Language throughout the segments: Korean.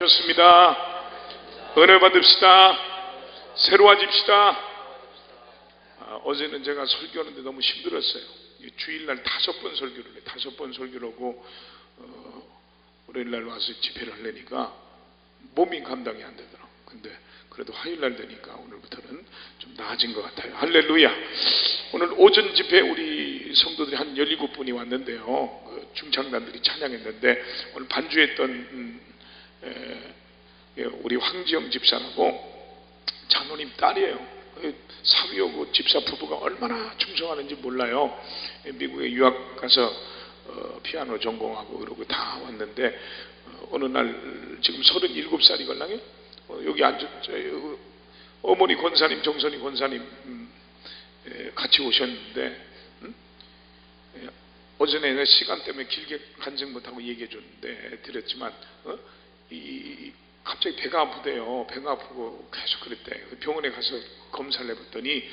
좋습니다. 은혜 받읍시다. 새로워집시다. 어제는 제가 설교하는데 너무 힘들었어요. 주일날 5번 설교를 해. 5번 설교를 하고 월요일날 와서 집회를 하려니까 몸이 감당이 안 되더라고요. 근데 그래도 화요일날 되니까 오늘부터는 좀 나아진 것 같아요. 할렐루야. 오늘 오전 집회 우리 성도들이 한 17분이 왔는데요. 중창단들이 찬양했는데 오늘 반주했던 우리 황지영 집사라고 장로님 딸이에요. 사위하고 집사 부부가 얼마나 충성하는지 몰라요. 미국에 유학 가서 피아노 전공하고 그러고 다 왔는데 어느 날 지금 37살이 걸랑요. 여기 앉았죠. 어머니 권사님, 정선이 권사님 같이 오셨는데 어제는 시간 때문에 길게 간증 못하고 얘기해 줬는데 드렸지만 갑자기 배가 아프대요. 배가 아프고 계속 그랬대. 병원에 가서 검사를 해봤더니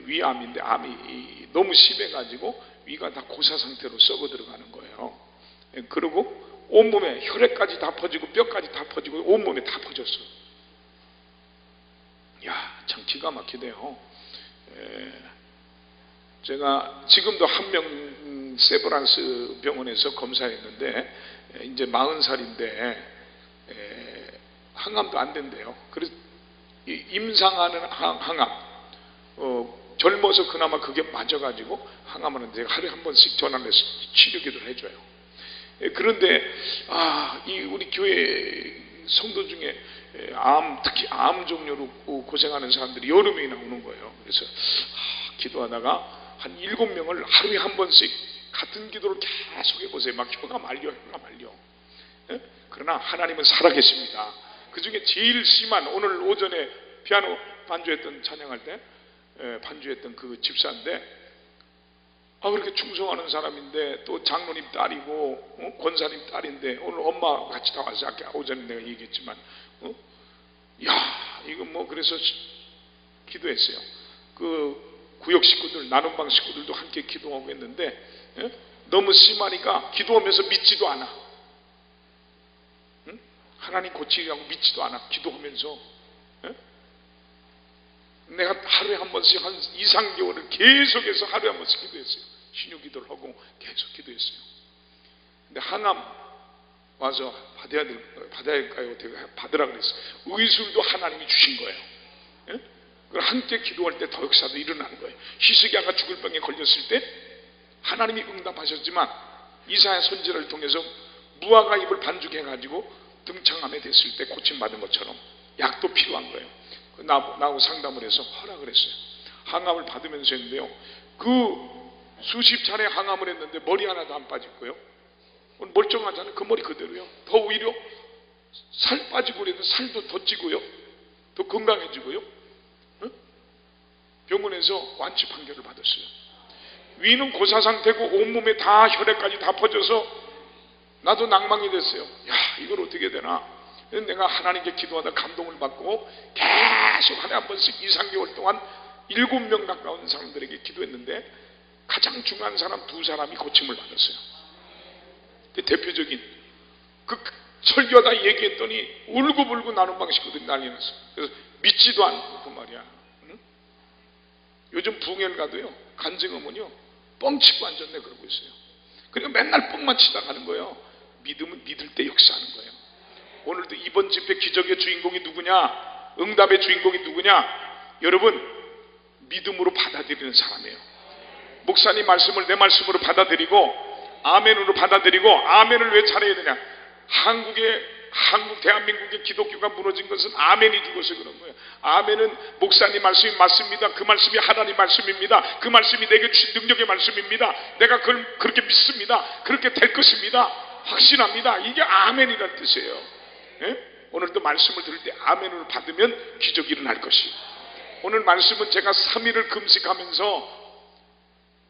위암인데 암이 너무 심해가지고 위가 다 고사 상태로 썩어 들어가는 거예요. 그리고 온몸에 혈액까지 다 퍼지고 뼈까지 다 퍼지고 온몸에 다 퍼졌어. 야, 참 기가 막히대요. 제가 지금도 한 명 세브란스 병원에서 검사했는데 이제 40살인데 항암도 안 된대요. 그래서 임상하는 항암 젊어서 그나마 그게 맞아가지고 항암하는데 하루에 한 번씩 전화를 해서 치료기도를 해줘요. 그런데 이 우리 교회 성도 중에 특히 암 종류로 고생하는 사람들이 여러 명이 나오는 거예요. 그래서 기도하다가 한 7명을 하루에 한 번씩 같은 기도를 계속 해보세요. 막 혀가 말려. 그러나 하나님은 살아계십니다. 그 중에 제일 심한 오늘 오전에 피아노 반주했던 찬양할 때 반주했던 그 집사인데 그렇게 충성하는 사람인데 또 장로님 딸이고 권사님 딸인데 오늘 엄마 같이 다 와서 아까 오전에 내가 얘기했지만 이거 그래서 기도했어요. 그 구역 식구들 나눔방 식구들도 함께 기도하고 했는데 너무 심하니까 기도하면서 믿지도 않아. 하나님 고치려고 믿지도 않아. 기도하면서 내가 하루에 한 번씩 한 2-3개월을 계속해서 하루에 한 번씩 기도했어요. 신유 기도를 하고 계속 기도했어요. 근데 항암 와서 받아야 될까요? 어떻게 받으라 그랬어요. 의술도 하나님이 주신 거예요. 그걸 함께 기도할 때 더 역사도 일어나는 거예요. 히스기야가 죽을 병에 걸렸을 때 하나님이 응답하셨지만 이사야 선지자를 통해서 무화과 잎을 반죽해가지고 등창암에 됐을 때 고침받은 것처럼 약도 필요한 거예요. 나하고 상담을 해서 허락을 했어요. 항암을 받으면서 했는데요. 그 수십 차례 항암을 했는데 머리 하나도 안 빠졌고요. 멀쩡하잖아요. 그 머리 그대로요. 더 오히려 살 빠지고 그래도 살도 더 찌고요. 더 건강해지고요. 병원에서 완치 판결을 받았어요. 위는 고사 상태고 온몸에 다 혈액까지 다 퍼져서 나도 낭망이 됐어요. 이걸 어떻게 되나. 내가 하나님께 기도하다 감동을 받고 계속 하루에 한 번씩 2-3개월 동안 7명 가까운 사람들에게 기도했는데 가장 중요한 사람 2사람이 고침을 받았어요. 대표적인 그 설교하다 얘기했더니 울고불고 나눔방 식구들이 난리 났어. 그래서 믿지도 않고 그 말이야. 요즘 부흥회를 가도요 간증하면요 뻥치고 앉았네 그러고 있어요. 그러니까 맨날 뻥만 치다 가는 거예요. 믿음은 믿을 때 역사하는 거예요. 오늘도 이번 집회 기적의 주인공이 누구냐? 응답의 주인공이 누구냐? 여러분 믿음으로 받아들이는 사람이에요. 목사님 말씀을 내 말씀으로 받아들이고 아멘으로 받아들이고 아멘을 왜 잘해야 되냐? 대한민국의 기독교가 무너진 것은 아멘이 죽어서 그런 거예요. 아멘은 목사님 말씀이 맞습니다. 그 말씀이 하나님 말씀입니다. 그 말씀이 내게 주신 능력의 말씀입니다. 내가 그걸 그렇게 믿습니다. 그렇게 될 것입니다. 확신합니다. 이게 아멘이라는 뜻이에요. 오늘도 말씀을 들을 때 아멘을 받으면 기적이 일어날 것이에요. 오늘 말씀은 제가 3일을 금식하면서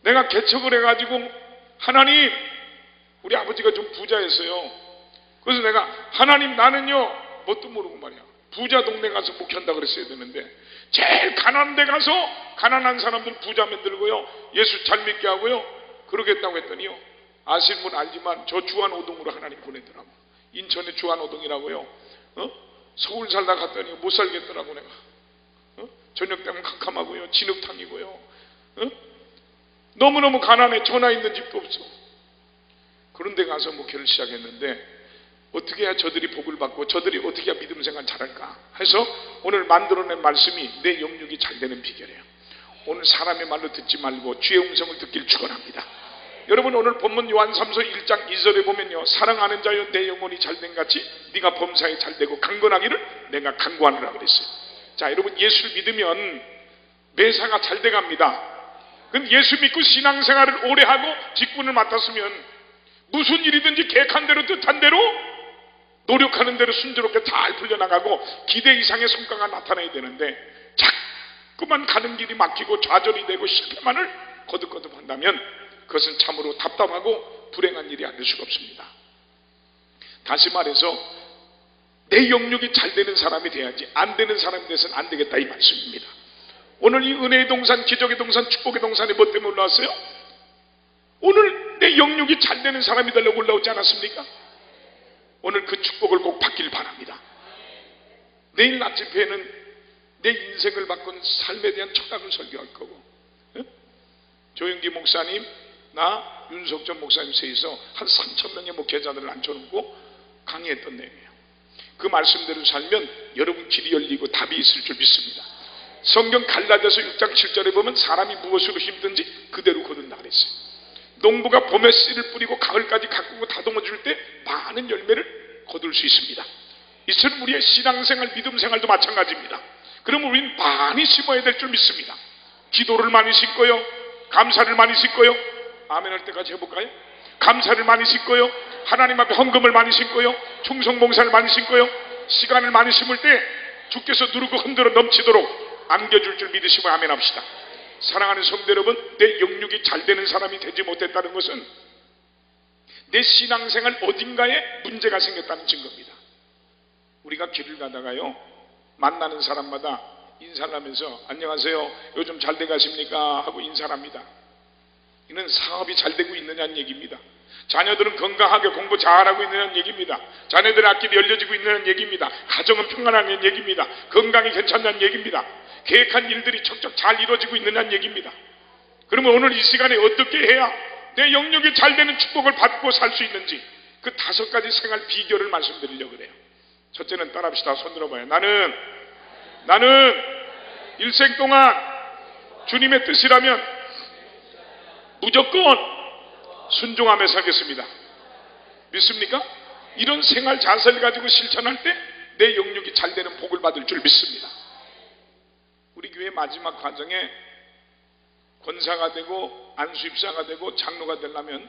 내가 개척을 해가지고 하나님 우리 아버지가 좀 부자였어요. 그래서 내가 하나님 나는요 뭣도 모르고 말이야 부자 동네 가서 목회한다 그랬어야 되는데 제일 가난한 데 가서 가난한 사람들 부자 만들고요 예수 잘 믿게 하고요 그러겠다고 했더니요 아시는 분 알지만 저 주안오동으로 하나님 보내더라고. 인천의 주안오동이라고요 서울 살다 갔더니 못 살겠더라고 내가. 저녁 되면 캄캄하고요, 진흙탕이고요, 너무너무 가난해. 전화 있는 집도 없어. 그런데 가서 목회를 시작했는데 어떻게 해야 저들이 복을 받고 저들이 어떻게 해야 믿음 생활 잘할까 해서 오늘 만들어낸 말씀이 내 영육이 잘 되는 비결이에요. 오늘 사람의 말로 듣지 말고 주의 음성을 듣길 축원합니다. 여러분, 오늘 본문 요한삼서 1장 2절에 보면요, 사랑하는 자여 내 영혼이 잘된 같이 네가 범사에 잘되고 강건하기를 내가 간구하느라 그랬어요. 자, 여러분, 예수를 믿으면 매사가 잘 돼갑니다. 근데 예수 믿고 신앙생활을 오래 하고 직분을 맡았으면 무슨 일이든지 계획한 대로 뜻한 대로 노력하는 대로 순조롭게 잘 풀려나가고 기대 이상의 성과가 나타나야 되는데 자꾸만 가는 길이 막히고 좌절이 되고 실패만을 거듭거듭 한다면 그것은 참으로 답답하고 불행한 일이 아닐 수가 없습니다. 다시 말해서 내 영육이 잘 되는 사람이 돼야지 안 되는 사람이 돼서는 안 되겠다, 이 말씀입니다. 오늘 이 은혜의 동산, 기적의 동산, 축복의 동산에 뭐 때문에 올라왔어요? 오늘 내 영육이 잘 되는 사람이 되려고 올라오지 않았습니까? 오늘 그 축복을 꼭 받길 바랍니다. 내일 낮 집회에는 내 인생을 바꾼 삶에 대한 철학을 설교할 거고, 조영기 목사님, 나, 윤석전 목사님 셋이서 한 3,000명의 목회자들을 앉혀놓고 강의했던 내용이에요. 그 말씀대로 살면 여러분 길이 열리고 답이 있을 줄 믿습니다. 성경 갈라디아서 6장 7절에 보면 사람이 무엇으로 힘든지 그대로 거둔다 그랬어요. 농부가 봄에 씨를 뿌리고 가을까지 가꾸고 다듬어 줄 때 많은 열매를 거둘 수 있습니다. 이처럼 우리의 신앙생활, 믿음생활도 마찬가지입니다. 그러면 우리는 많이 심어야 될 줄 믿습니다. 기도를 많이 심고요, 감사를 많이 심고요, 아멘 할 때까지 해볼까요? 감사를 많이 심고요, 하나님 앞에 헌금을 많이 심고요, 충성봉사를 많이 심고요, 시간을 많이 심을 때 주께서 누르고 흔들어 넘치도록 안겨줄 줄 믿으시고 아멘 합시다. 사랑하는 성도 여러분, 내 영육이 잘 되는 사람이 되지 못했다는 것은 내 신앙생활 어딘가에 문제가 생겼다는 증거입니다. 우리가 길을 가다가요, 만나는 사람마다 인사를 하면서 안녕하세요, 요즘 잘 돼가십니까? 하고 인사를 합니다. 이는 사업이 잘 되고 있느냐는 얘기입니다. 자녀들은 건강하게 공부 잘하고 있느냐는 얘기입니다. 자녀들의 앞길이 열려지고 있느냐는 얘기입니다. 가정은 평안하는 얘기입니다. 건강이 괜찮다는 얘기입니다. 계획한 일들이 척척 잘 이루어지고 있느냐는 얘기입니다. 그러면 오늘 이 시간에 어떻게 해야 내 영역이 잘 되는 축복을 받고 살 수 있는지 그 5가지 생활 비결을 말씀드리려고 그래요. 첫째는 따라합시다. 손 들어봐요. 나는 일생 동안 주님의 뜻이라면 무조건 순종하며 살겠습니다. 믿습니까? 이런 생활 자세를 가지고 실천할 때 내 영역이 잘 되는 복을 받을 줄 믿습니다. 우리 교회 마지막 과정에 권사가 되고 안수입사가 되고 장로가 되려면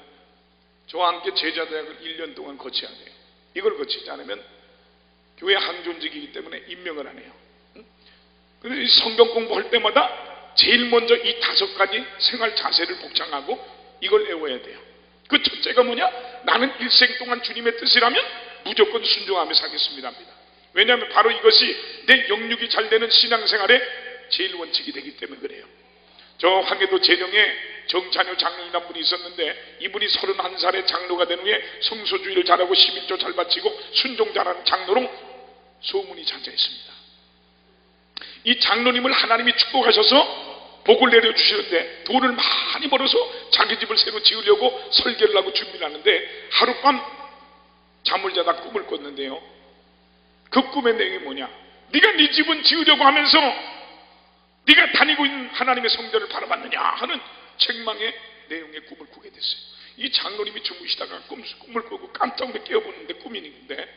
저와 함께 제자대학을 1년 동안 거쳐야 돼요. 이걸 거치지 않으면 교회 항존직이기 때문에 임명을 안 해요. 그래서 이 성경 공부할 때마다 제일 먼저 이 5가지 생활 자세를 복창하고 이걸 외워야 돼요. 그 첫째가 뭐냐? 나는 일생 동안 주님의 뜻이라면 무조건 순종하며 살겠습니다 합니다. 왜냐하면 바로 이것이 내 영육이 잘 되는 신앙생활의 제일 원칙이 되기 때문에 그래요. 저 황해도 재령에 정찬효 장로이라는 분이 있었는데 이분이 31살에 장로가 된 후에 성소주의를 잘하고 11조 잘 바치고 순종 잘하는 장로로 소문이 자자했습니다. 이 장로님을 하나님이 축복하셔서 복을 내려주시는데 돈을 많이 벌어서 자기 집을 새로 지으려고 설계를 하고 준비를 하는데 하룻밤 잠을 자다 꿈을 꿨는데요, 그 꿈의 내용이 뭐냐? 네가 네 집은 지으려고 하면서 네가 다니고 있는 하나님의 성전을 바라봤느냐 하는 책망의 내용의 꿈을 꾸게 됐어요. 이 장로님이 주무시다가 꿈을 꾸고 깜짝 놀라 깨어보는데 꿈이 있는데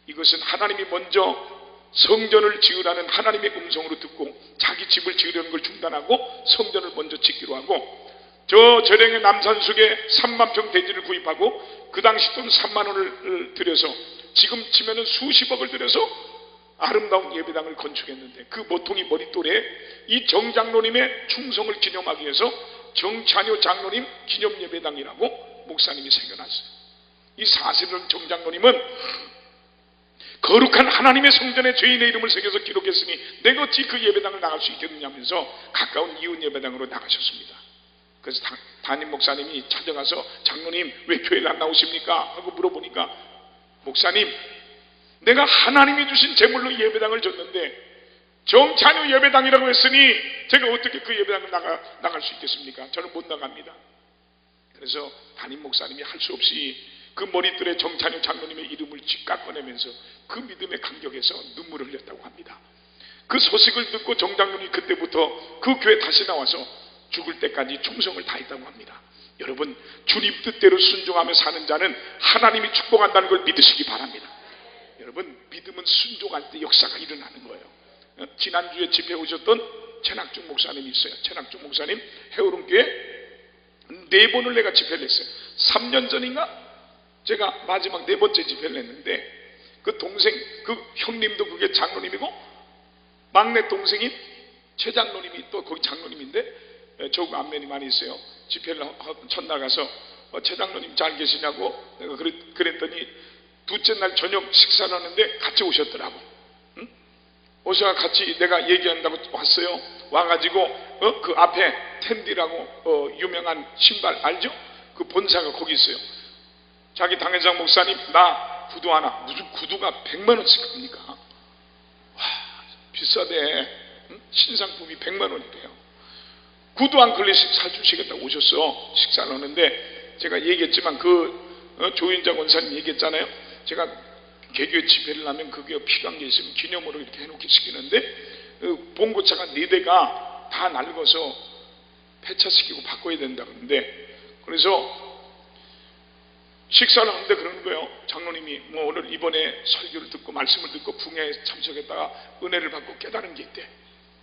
이것은 하나님이 먼저 성전을 지으라는 하나님의 음성으로 듣고 자기 집을 지으려는 걸 중단하고 성전을 먼저 짓기로 하고 저 저령의 남산숙에 3만 평 대지를 구입하고 그 당시 돈 3만 원을 들여서 지금 치면은 수십억을 들여서 아름다운 예배당을 건축했는데 그 모퉁이 머릿돌에 이 정장로님의 충성을 기념하기 위해서 정찬효 장로님 기념예배당이라고 목사님이 새겨놨어요. 이 사실은 정장로님은 거룩한 하나님의 성전에 죄인의 이름을 새겨서 기록했으니 내가 어찌 그 예배당을 나갈 수 있겠느냐 하면서 가까운 이웃 예배당으로 나가셨습니다. 그래서 담임 목사님이 찾아가서 장로님 왜 교회를 안 나오십니까? 하고 물어보니까 목사님 내가 하나님이 주신 제물로 예배당을 줬는데 정찬유 예배당이라고 했으니 제가 어떻게 그 예배당을 나갈 수 있겠습니까? 저는 못 나갑니다. 그래서 담임 목사님이 할 수 없이 그 머리들에 정찬유 장로님의 이름을 쥐까 꺼내면서 그 믿음에 감격해서 눈물을 흘렸다고 합니다. 그 소식을 듣고 정 장로님이 그때부터 그 교회 다시 나와서 죽을 때까지 충성을 다했다고 합니다. 여러분, 주님 뜻대로 순종하며 사는 자는 하나님이 축복한다는 걸 믿으시기 바랍니다. 여러분, 믿음은 순종할 때 역사가 일어나는 거예요. 지난주에 집회 오셨던 최낙중 목사님이 있어요. 최낙중 목사님 해오름교회 4번을 내가 집회를 했어요. 3년 전인가 제가 마지막 4번째 집회를 했는데 그 동생, 그 형님도 그게 장로님이고 막내 동생인 최 장로님이 또 거기 장로님인데 저하고 안면이 많이 있어요. 집회를 첫날 가서 최 장로님 잘 계시냐고 내가 그랬더니 둘째 날 저녁 식사를 하는데 같이 오셨더라고. 응? 오셔서 같이 내가 얘기한다고 왔어요. 와가지고 그 앞에 텐디라고 유명한 신발 알죠? 그 본사가 거기 있어요. 자기 당회장 목사님 나 구두 하나, 무슨 구두가 100만 원씩 합니까? 와, 비싸대. 응? 신상품이 100만 원이래요. 구두 한 클래씩 사주시겠다고 오셨어. 식사를 하는데 제가 얘기했지만 그 조인자 권사님 얘기했잖아요. 제가 개교회 집회를 하면 그게 필요한 게 있으면 기념으로 이렇게 해놓게 시키는데 봉고차가 4대가 다 낡아서 폐차시키고 바꿔야 된다 그러는데 그래서 식사를 하는데 그러는 거예요. 장로님이 뭐 오늘 이번에 설교를 듣고 말씀을 듣고 붕해에 참석했다가 은혜를 받고 깨달은 게 있대.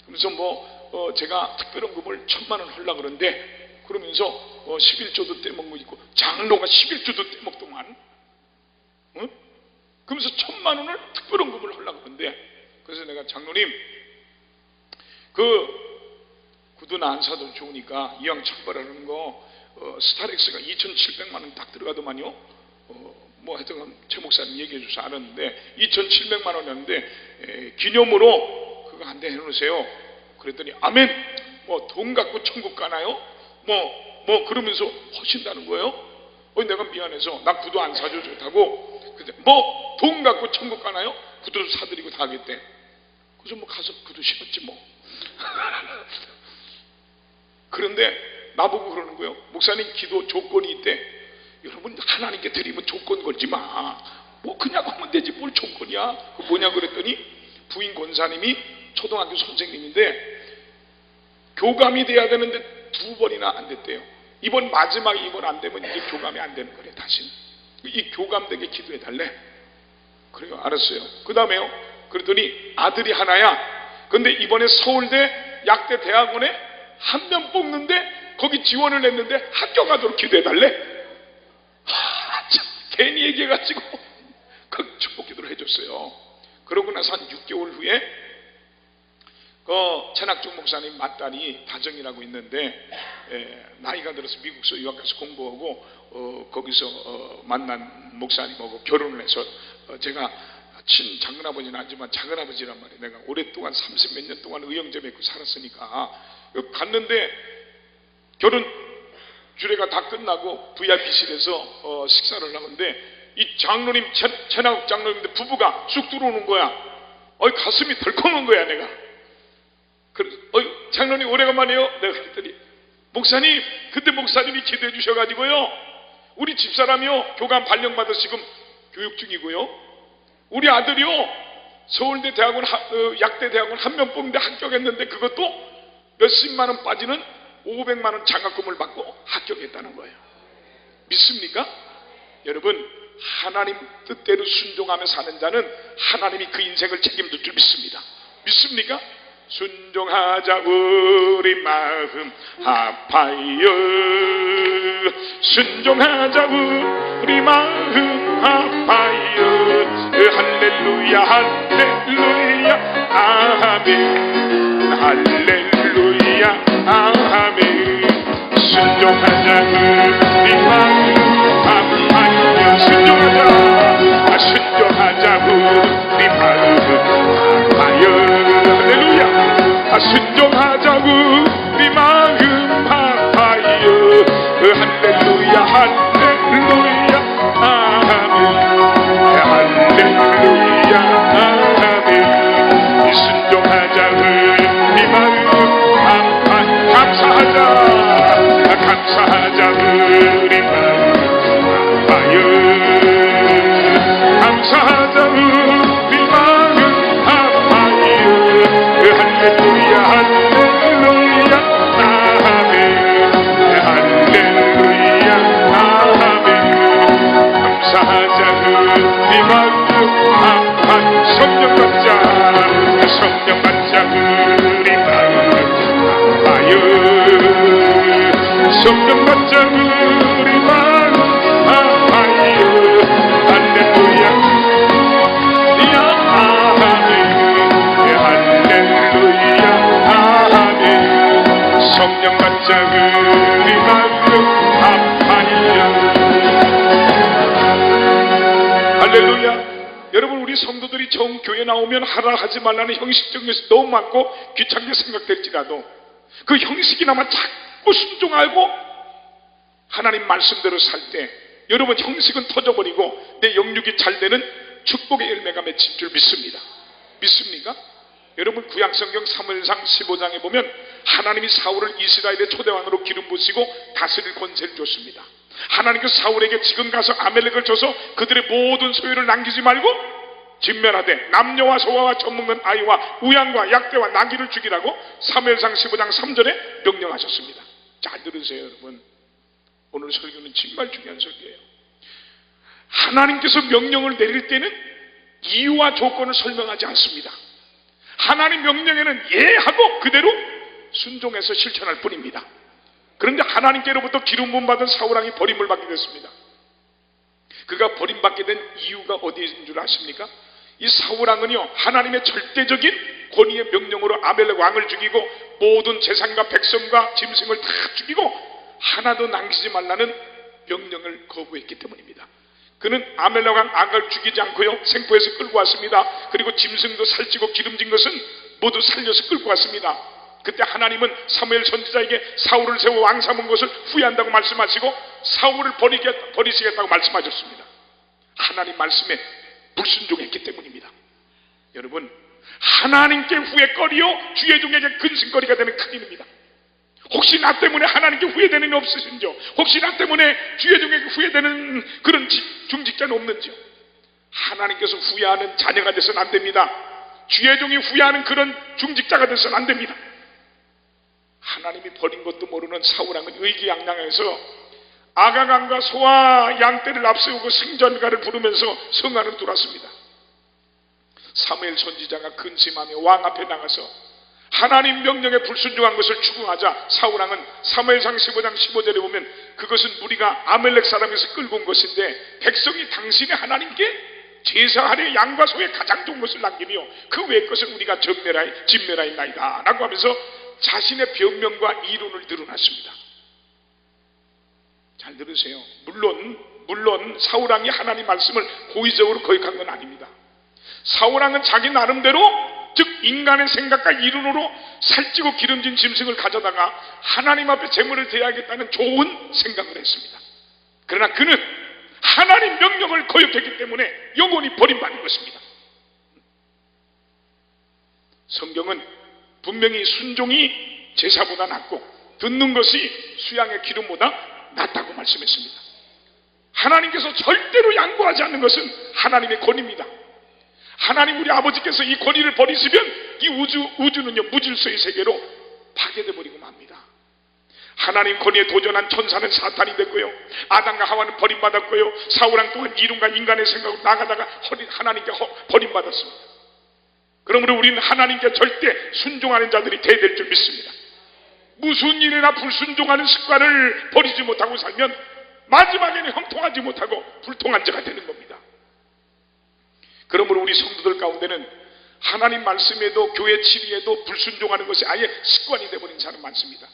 그래서 뭐 제가 특별한 금을 1000만 원 하려고 그러는데 그러면서 11조도 떼먹고 있고 장로가 11조도 떼먹더만. 응? 그러면서 1000만 원을 특별한 금을 하려고 그러는데 그래서 내가 장로님 그 구두나 안 사도 좋으니까 이왕 처벌하는 거 스타렉스가 2700만 원 딱 들어가더만요. 뭐 하여튼 최 목사님 얘기해 주셔서 알았는데 2700만 원이었는데 기념으로 그거 한 대 해놓으세요. 그랬더니 아멘. 뭐 돈 갖고 천국 가나요? 뭐 그러면서 하신다는 거예요. 내가 미안해서 나 구두 안 사줘 좋다고. 근데 뭐 돈 갖고 천국 가나요? 구두를 사드리고 다 하겠대. 그래서 뭐 가서 구두 신었지 뭐. 그런데 나보고 그러는 거예요. 목사님 기도 조건이 있대. 여러분 하나님께 드리면 조건 걸지 마. 뭐 그냥 하면 되지 뭘 조건이야. 그 뭐냐 그랬더니 부인 권사님이 초등학교 선생님인데 교감이 돼야 되는데 2번이나 안 됐대요. 이번 마지막에 이번 안 되면 이게 교감이 안 되는 거래. 다시는 이 교감되게 기도해 달래. 그래요. 알았어요. 그 다음에요. 그랬더니 아들이 하나야. 근데 이번에 서울대 약대 대학원에 한 명 뽑는데 거기 지원을 했는데 학교 가도록 기도해 달래. 참 괜히 얘기해가지고 그 축복 기도를 해줬어요. 그러고 나서 한 6개월 후에 최낙중 목사님 맏딸이 다정이라고 있는데 나이가 들어서 미국서 유학 가서 공부하고 거기서 만난 목사님하고 결혼을 해서 제가 친장근아버지는 아니지만 작은아버지란 말이에요. 내가 오랫동안 30몇 년 동안 의형제 맺고 살았으니까 갔는데 결혼 주례가 다 끝나고 VIP실에서 식사를 하는데 이 장로님 최낙욱 장로님인데 부부가 쑥 들어오는 거야. 가슴이 덜컹한 거야 내가. 그래서 장로님 오래간만이에요. 내가 그랬더니 목사님 그때 목사님이 기도해 주셔가지고요 우리 집사람이요 교감 발령받아서 지금 교육 중이고요 우리 아들이요 서울대 대학원 약대 대학원 한 명 뽑는데 합격했는데 그것도 몇십만 원 빠지는 500만 원 장학금을 받고 합격했다는 거예요. 믿습니까? 여러분 하나님 뜻대로 순종하며 사는 자는 하나님이 그 인생을 책임질 줄 믿습니다. 믿습니까? 순종하자 우리 마음 아파요. 순종하자 우리 마음 아파요. 할렐루야 할렐루야 아멘. 할렐루야 아멘. 순종하자 우리 마음 아파요. 순종하자 순종하자 우리 마음 아파요. 순종하자고 우리 마음 아파요. 할렐루야 할렐루야 아멘. 할렐루야 작은 할렐루야. 여러분, 우리 성도들이 정 교회 나오면 하라 하지 말라는 형식적인 것이 너무 많고 귀찮게 생각될지라도 그 형식이나마 자꾸 순종하고 하나님 말씀대로 살 때 여러분 형식은 터져버리고 내 영육이 잘 되는 축복의 열매가 맺힐 줄 믿습니다. 믿습니까? 여러분, 구약성경 사무엘상 15장에 보면 하나님이 사울을 이스라엘의 초대왕으로 기름 부으시고 다스릴 권세를 줬습니다. 하나님께서 사울에게 지금 가서 아멜렉을 쳐서 그들의 모든 소유를 남기지 말고 진멸하되 남녀와 소아와 젖먹는 아이와 우양과 약대와 나귀를 죽이라고 사무엘상 15장 3절에 명령하셨습니다. 잘 들으세요. 여러분, 오늘 설교는 정말 중요한 설교예요. 하나님께서 명령을 내릴 때는 이유와 조건을 설명하지 않습니다. 하나님 명령에는 예 하고 그대로 순종해서 실천할 뿐입니다. 그런데 하나님께로부터 기름 부음 받은 사울왕이 버림을 받게 됐습니다. 그가 버림받게 된 이유가 어디에 있는 줄 아십니까? 이 사울왕은요, 하나님의 절대적인 권위의 명령으로 아멜렉 왕을 죽이고 모든 재산과 백성과 짐승을 다 죽이고 하나도 남기지 말라는 명령을 거부했기 때문입니다. 그는 아멜렉 왕 아가를 죽이지 않고요, 생포해서 끌고 왔습니다. 그리고 짐승도 살찌고 기름진 것은 모두 살려서 끌고 왔습니다. 그때 하나님은 사무엘 선지자에게 사울을 세워 왕 삼은 것을 후회한다고 말씀하시고 사울을 버리시겠다고 말씀하셨습니다. 하나님 말씀에 불순종했기 때문입니다. 여러분, 하나님께 후회거리요 주의 종에게 근심거리가 되는 큰 일입니다. 혹시 나 때문에 하나님께 후회되는 일 없으신지요? 혹시 나 때문에 주의 종에게 후회되는 그런 중직자는 없는지요? 하나님께서 후회하는 자녀가 되서는 안 됩니다. 주의 종이 후회하는 그런 중직자가 되서는 안 됩니다. 하나님이 버린 것도 모르는 사울왕은 의기양양해서 아가강과 소와 양떼를 앞세우고 승전가를 부르면서 성 안으로 들어왔습니다. 사무엘 선지자가 근심하며 왕 앞에 나가서 하나님 명령에 불순종한 것을 추궁하자 사울왕은 사무엘상 15장 15절에 보면 그것은 우리가 아멜렉 사람에서 끌고 온 것인데 백성이 당신의 하나님께 제사하려 양과 소의 가장 좋은 것을 남기며 그 외의 것은 우리가 진멸하였나이다 라고 하면서 자신의 변명과 이론을 드러났습니다. 잘 들으세요. 물론 사울왕이 하나님 말씀을 고의적으로 거역한 건 아닙니다. 사울왕은 자기 나름대로, 즉 인간의 생각과 이론으로 살찌고 기름진 짐승을 가져다가 하나님 앞에 제물을 드려야겠다는 좋은 생각을 했습니다. 그러나 그는 하나님 명령을 거역했기 때문에 영원히 버림받은 것입니다. 성경은 분명히 순종이 제사보다 낫고 듣는 것이 수양의 기름보다 낫다고 말씀했습니다. 하나님께서 절대로 양보하지 않는 것은 하나님의 권위입니다. 하나님 우리 아버지께서 이 권위를 버리시면 이 우주는요 무질서의 세계로 파괴되어 버리고 맙니다. 하나님 권위에 도전한 천사는 사탄이 됐고요, 아담과 하와는 버림받았고요, 사울왕 또한 이론과 인간의 생각으로 나가다가 하나님께 버림받았습니다. 그러므로 우리는 하나님께 절대 순종하는 자들이 돼야 될 줄 믿습니다. 무슨 일이나 불순종하는 습관을 버리지 못하고 살면 마지막에는 형통하지 못하고 불통한 자가 되는 겁니다. 그러므로 우리 성도들 가운데는 하나님 말씀에도 교회 치리에도 불순종하는 것이 아예 습관이 되어버린 사람 많습니다.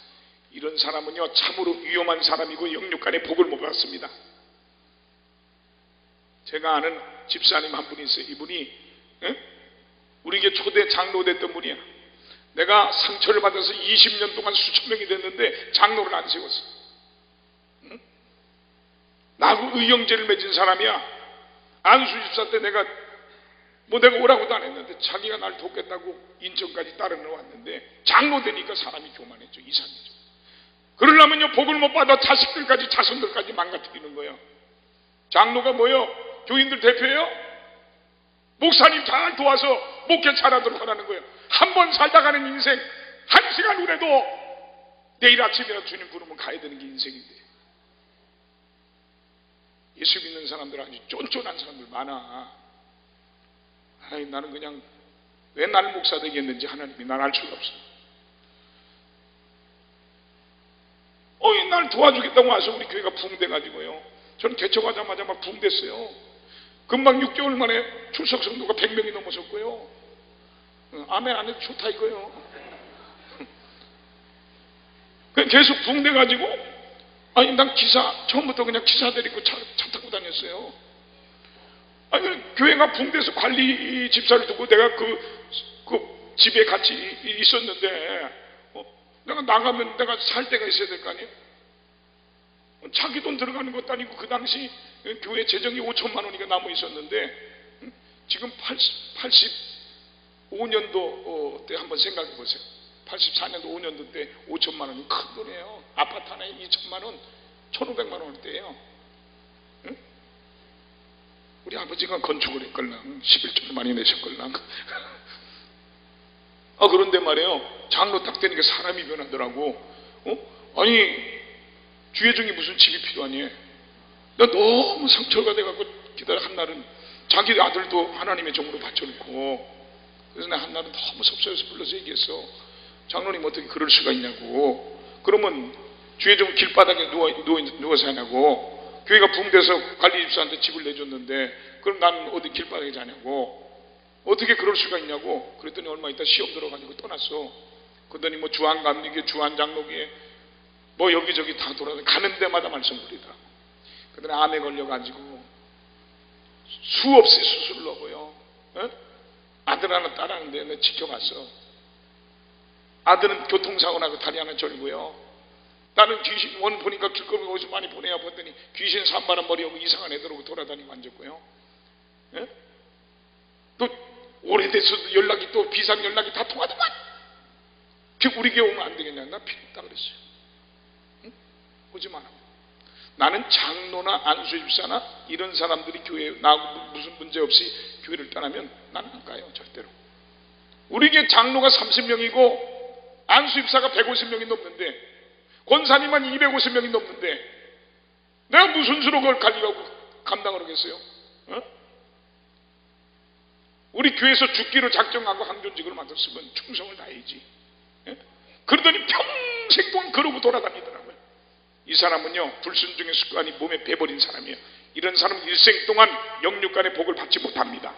이런 사람은요 참으로 위험한 사람이고 영육간의 복을 못 받습니다. 제가 아는 집사님 한 분이 있어요. 이분이 우리에게 초대 장로 됐던 분이야. 내가 상처를 받아서 20년 동안 수천 명이 됐는데 장로를 안 세웠어. 나하고 의형제를 맺은 사람이야. 안수 집사 때 내가 오라고도 안 했는데 자기가 날 돕겠다고 인천까지 따르러 왔는데 장로 되니까 사람이 교만해져, 이상해져. 그러려면요 복을 못 받아 자식들까지 자손들까지 망가뜨리는 거예요. 장로가 뭐예요? 교인들 대표예요? 목사님 잘 도와서 목회 잘하도록 하라는 거예요. 한 번 살다 가는 인생, 한 시간 후에도 내일 아침이라도 주님 부르면 가야 되는 게 인생인데, 예수 믿는 사람들 아주 쫀쫀한 사람들 많아. 하나님, 나는 그냥 왜 나를 목사 되게 했는지 하나님이 난 알 수가 없어. 날 도와주겠다고 와서 우리 교회가 붕대가지고요, 저는 개척하자마자 막 붕댔어요. 금방 6개월 만에 출석 성도가 100명이 넘어섰고요. 아멘 안 해도 좋다 이거요. 계속 붕대가지고, 아니, 난 처음부터 그냥 기사 데리고 차 타고 다녔어요. 아니, 교회가 붕대에서 관리 집사를 두고 내가 그 집에 같이 있었는데, 내가 나가면 내가 살 데가 있어야 될 거 아니에요? 자기 돈 들어가는 것도 아니고, 그 당시 교회 재정이 5천만 원이가 남아 있었는데, 지금 85년도 때 한번 생각해 보세요. 84년도 5년도 때 5천만 원이 큰 돈이에요. 아파트 하나에 2천만 원, 1,500만 원대예요. 응? 우리 아버지가 건축을 했걸랑 11조를 많이 내셨걸랑. 그런데 말이에요, 장로 딱 되니까 사람이 변하더라고. 아니, 주혜정이 무슨 집이 필요하니? 나 너무 상처가 돼갖고 기다려. 한날은 자기 아들도 하나님의 종으로 바쳐놓고, 그래서 나 한날은 너무 섭섭해서 불러서 얘기했어. 장로님 어떻게 그럴 수가 있냐고. 그러면 주혜정 길바닥에 누워서 하냐고. 교회가 붕대서 관리집사한테 집을 내줬는데, 그럼 난 어디 길바닥에 자냐고. 어떻게 그럴 수가 있냐고. 그랬더니 얼마 있다 시험 들어가지고 떠났어. 그러더니 뭐 주한감리교, 주한장로교에 뭐 여기저기 다 돌아다니고 가는 데마다 말씀드리더라고. 그러더니 암에 걸려가지고 수없이 수술을 하고요. 아들 하나 딸 하나인데 내가 지켜봤어. 아들은 교통사고 나고 다리 하나 절고요. 딸은 귀신 원 보니까 길거리 어디서 많이 보내야 보더니 귀신 산바람 머리하고 이상한 애들하고 돌아다니고 앉았고요. 또 오래돼서도 연락이 또 비상 연락이 다 통하더만. 우리 교회 오면 안 되겠냐. 나 필요 없다 그랬어요. 오지 마라. 나는 장로나 안수집사나 이런 사람들이 교회에 나하고 무슨 문제 없이 교회를 떠나면 나는 안 가요. 절대로. 우리 교회 장로가 30명이고 안수집사가 150명이 넘는데, 권사님만 250명이 넘는데 내가 무슨 수로 그걸 관리하고 감당을 하겠어요? 우리 교회에서 죽기로 작정하고 항존직을 만들었으면 충성을 다해야지. 그러더니 평생 동안 그러고 돌아다니더라고요. 이 사람은요, 불순종의 습관이 몸에 배버린 사람이에요. 이런 사람은 일생 동안 영육간의 복을 받지 못합니다.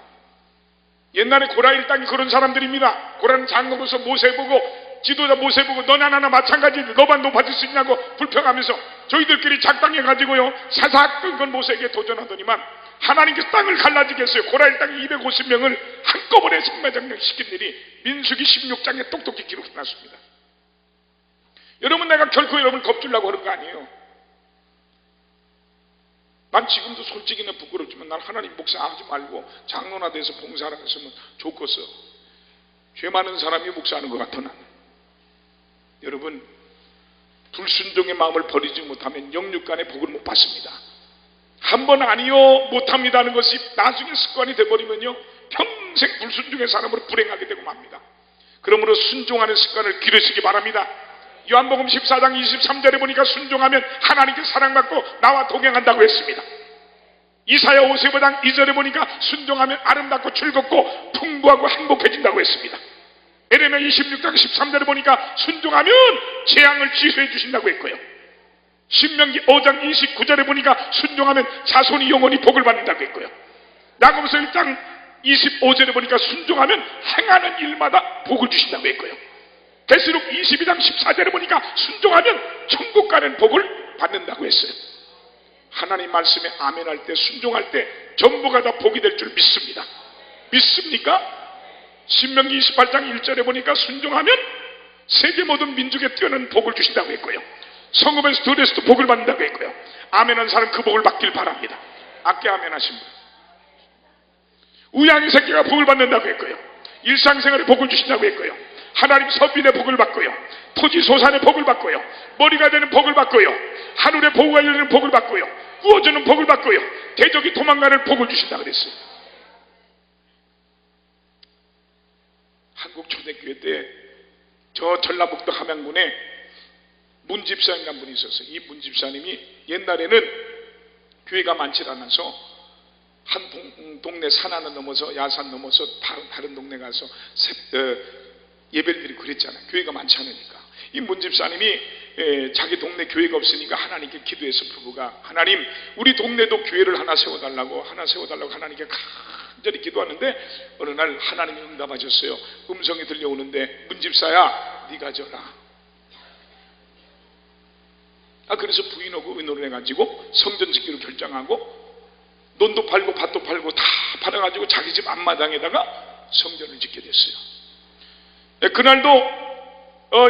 옛날에 고라일 땅이 그런 사람들입니다. 고라는 장로로서 모세 보고, 지도자 모세 보고, 너나 나나 마찬가지인데 너만 높아질 수 있냐고 불평하면서 저희들끼리 작당해가지고요 사사악 건 모세에게 도전하더니만 하나님께서 땅을 갈라지게 했어요. 고라일 땅에 250명을 한꺼번에 생매장력 시킨 일이 민수기 16장에 똑똑히 기록해놨습니다. 여러분, 내가 결코 여러분 겁주려고 그런 거 아니에요. 난 지금도 솔직히는 부끄럽지만 난 하나님 목사하지 말고 장로나 돼서 봉사를 했으면 좋겠어. 죄 많은 사람이 목사하는 것 같아. 나는. 여러분, 불순종의 마음을 버리지 못하면 영육간의 복을 못 받습니다. 한 번 아니요 못합니다 하는 것이 나중에 습관이 돼버리면요 평생 불순종의 사람으로 불행하게 되고 맙니다. 그러므로 순종하는 습관을 기르시기 바랍니다. 요한복음 14장 23절에 보니까 순종하면 하나님께 사랑받고 나와 동행한다고 했습니다. 이사야 55장 2절에 보니까 순종하면 아름답고 즐겁고 풍부하고 행복해진다고 했습니다. 에레미야 26장 13절에 보니까 순종하면 재앙을 취소해 주신다고 했고요. 신명기 5장 29절에 보니까 순종하면 자손이 영원히 복을 받는다고 했고요. 야고보서 1장 25절에 보니까 순종하면 행하는 일마다 복을 주신다고 했고요. 계시록 22장 14절에 보니까 순종하면 천국 가는 복을 받는다고 했어요. 하나님 말씀에 아멘할 때, 순종할 때 전부가 다 복이 될 줄 믿습니다. 믿습니까? 신명기 28장 1절에 보니까 순종하면 세계 모든 민족에 뛰어난 복을 주신다고 했고요. 성읍에서 들에서도 복을 받는다고 했고요. 아멘한 사람 그 복을 받길 바랍니다. 아께 아멘하신 분. 우양의 새끼가 복을 받는다고 했고요. 일상생활에 복을 주신다고 했고요. 하나님 선빈의 복을 받고요. 토지 소산의 복을 받고요. 머리가 되는 복을 받고요. 하늘의 보호가 열리는 복을 받고요. 구워주는 복을 받고요. 대적이 도망가는 복을 주신다고 그랬어요. 한국 초대교회 때 저 전라북도 함양군에 문집사님이라는 분이 있었어요. 이 문집사님이 옛날에는 교회가 많지 않아서 한 동네 산 하나 넘어서 야산 넘어서 다른 동네 가서 예배를 드리고 그랬잖아요. 교회가 많지 않으니까. 이 문집사님이 자기 동네 교회가 없으니까 하나님께 기도해서 부부가 하나님 우리 동네도 교회를 하나 세워달라고 하나님께 간절히 기도하는데 어느 날 하나님이 응답하셨어요. 음성이 들려오는데 문집사야 네가 져라. 그래서 부인하고 의논을 해가지고 성전 짓기로 결정하고 논도 팔고 밭도 팔고 다 팔아가지고 자기 집 앞마당에다가 성전을 짓게 됐어요. 그날도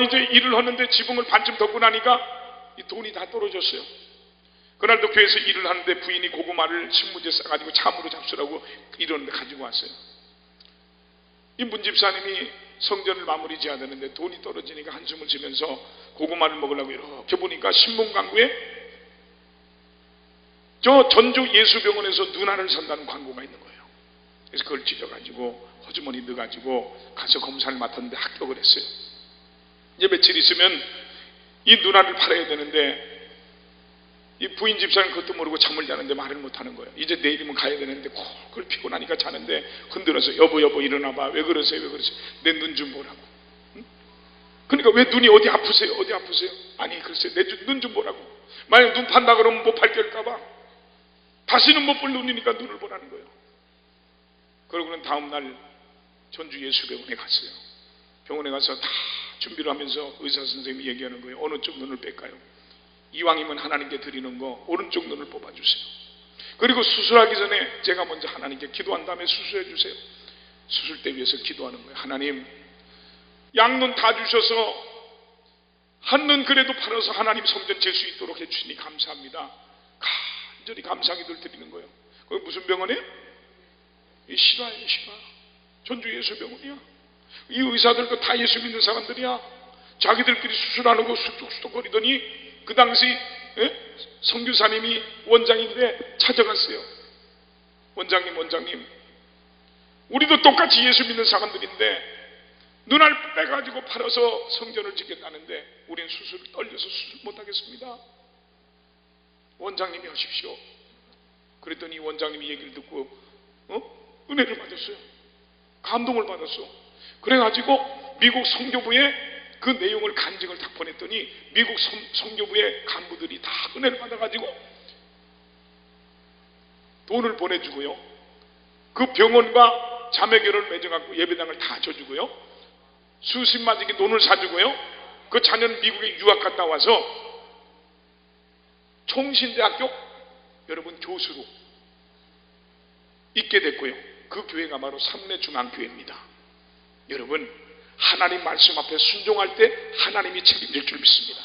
이제 일을 하는데 지붕을 반쯤 덮고 나니까 이 돈이 다 떨어졌어요. 그날도 교회에서 일을 하는데 부인이 고구마를 신문지에 싸가지고 참으로 잡수라고 이러는데 가지고 왔어요. 이 문집사님이 성전을 마무리 지어야 되는데 돈이 떨어지니까 한숨을 쉬면서 고구마를 먹으려고 이렇게 보니까 신문 광고에 저 전주 예수병원에서 눈알을 산다는 광고가 있는 거예요. 그래서 그걸 찢어가지고 호주머니 넣어가지고 가서 검사를 맡았는데 합격을 했어요. 이제 며칠 있으면 이 눈알을 팔아야 되는데 이 부인 집사는 그것도 모르고 잠을 자는데 말을 못하는 거예요. 이제 내일이면 가야 되는데 그걸 피고 나니까 자는데 흔들어서 여보 일어나봐. 왜 그러세요? 내 눈 좀 보라고. 응? 그러니까 왜 눈이 어디 아프세요? 아니 글쎄 내 눈 좀 보라고. 만약 눈 판다 그러면 못 팔게 할까봐 다시는 못 볼 눈이니까 눈을 보라는 거예요. 그러고는 다음날 전주 예수병원에 갔어요. 병원에 가서 다 준비를 하면서 의사 선생님이 얘기하는 거예요. 어느 쪽 눈을 뺄까요? 이왕이면 하나님께 드리는 거 오른쪽 눈을 뽑아주세요. 그리고 수술하기 전에 제가 먼저 하나님께 기도한 다음에 수술해 주세요. 수술대 위에서 기도하는 거예요. 하나님 양눈 다 주셔서 한눈 그래도 팔아서 하나님 성전 질 수 있도록 해주시니 감사합니다. 간절히 감사기도를 드리는 거예요. 그게 무슨 병원이에요? 이 실화예요. 실화. 전주 예수병원이야. 이 의사들도 다 예수 믿는 사람들이야. 자기들끼리 수술 안 하고 쑥쑥쑥거리더니 그 당시 선교사님이 원장인데 찾아갔어요. 원장님 우리도 똑같이 예수 믿는 사람들인데 눈알 빼가지고 팔아서 성전을 짓겠다는데 우린 수술을 떨려서 수술 못하겠습니다. 원장님이 하십시오. 그랬더니 원장님이 얘기를 듣고 은혜를 받았어요. 감동을 받았어. 그래가지고 미국 선교부에 그 내용을 간증을 딱 보냈더니 미국 선교부의 간부들이 다 은혜를 받아가지고 돈을 보내주고요. 그 병원과 자매결을 맺어갖고 예배당을 다 줘주고요. 수십만씩 돈을 사주고요. 그 자녀는 미국에 유학 갔다 와서 총신대학교 여러분 교수로 있게 됐고요. 그 교회가 바로 삼례중앙교회입니다. 여러분 하나님 말씀 앞에 순종할 때 하나님이 책임질 줄 믿습니다.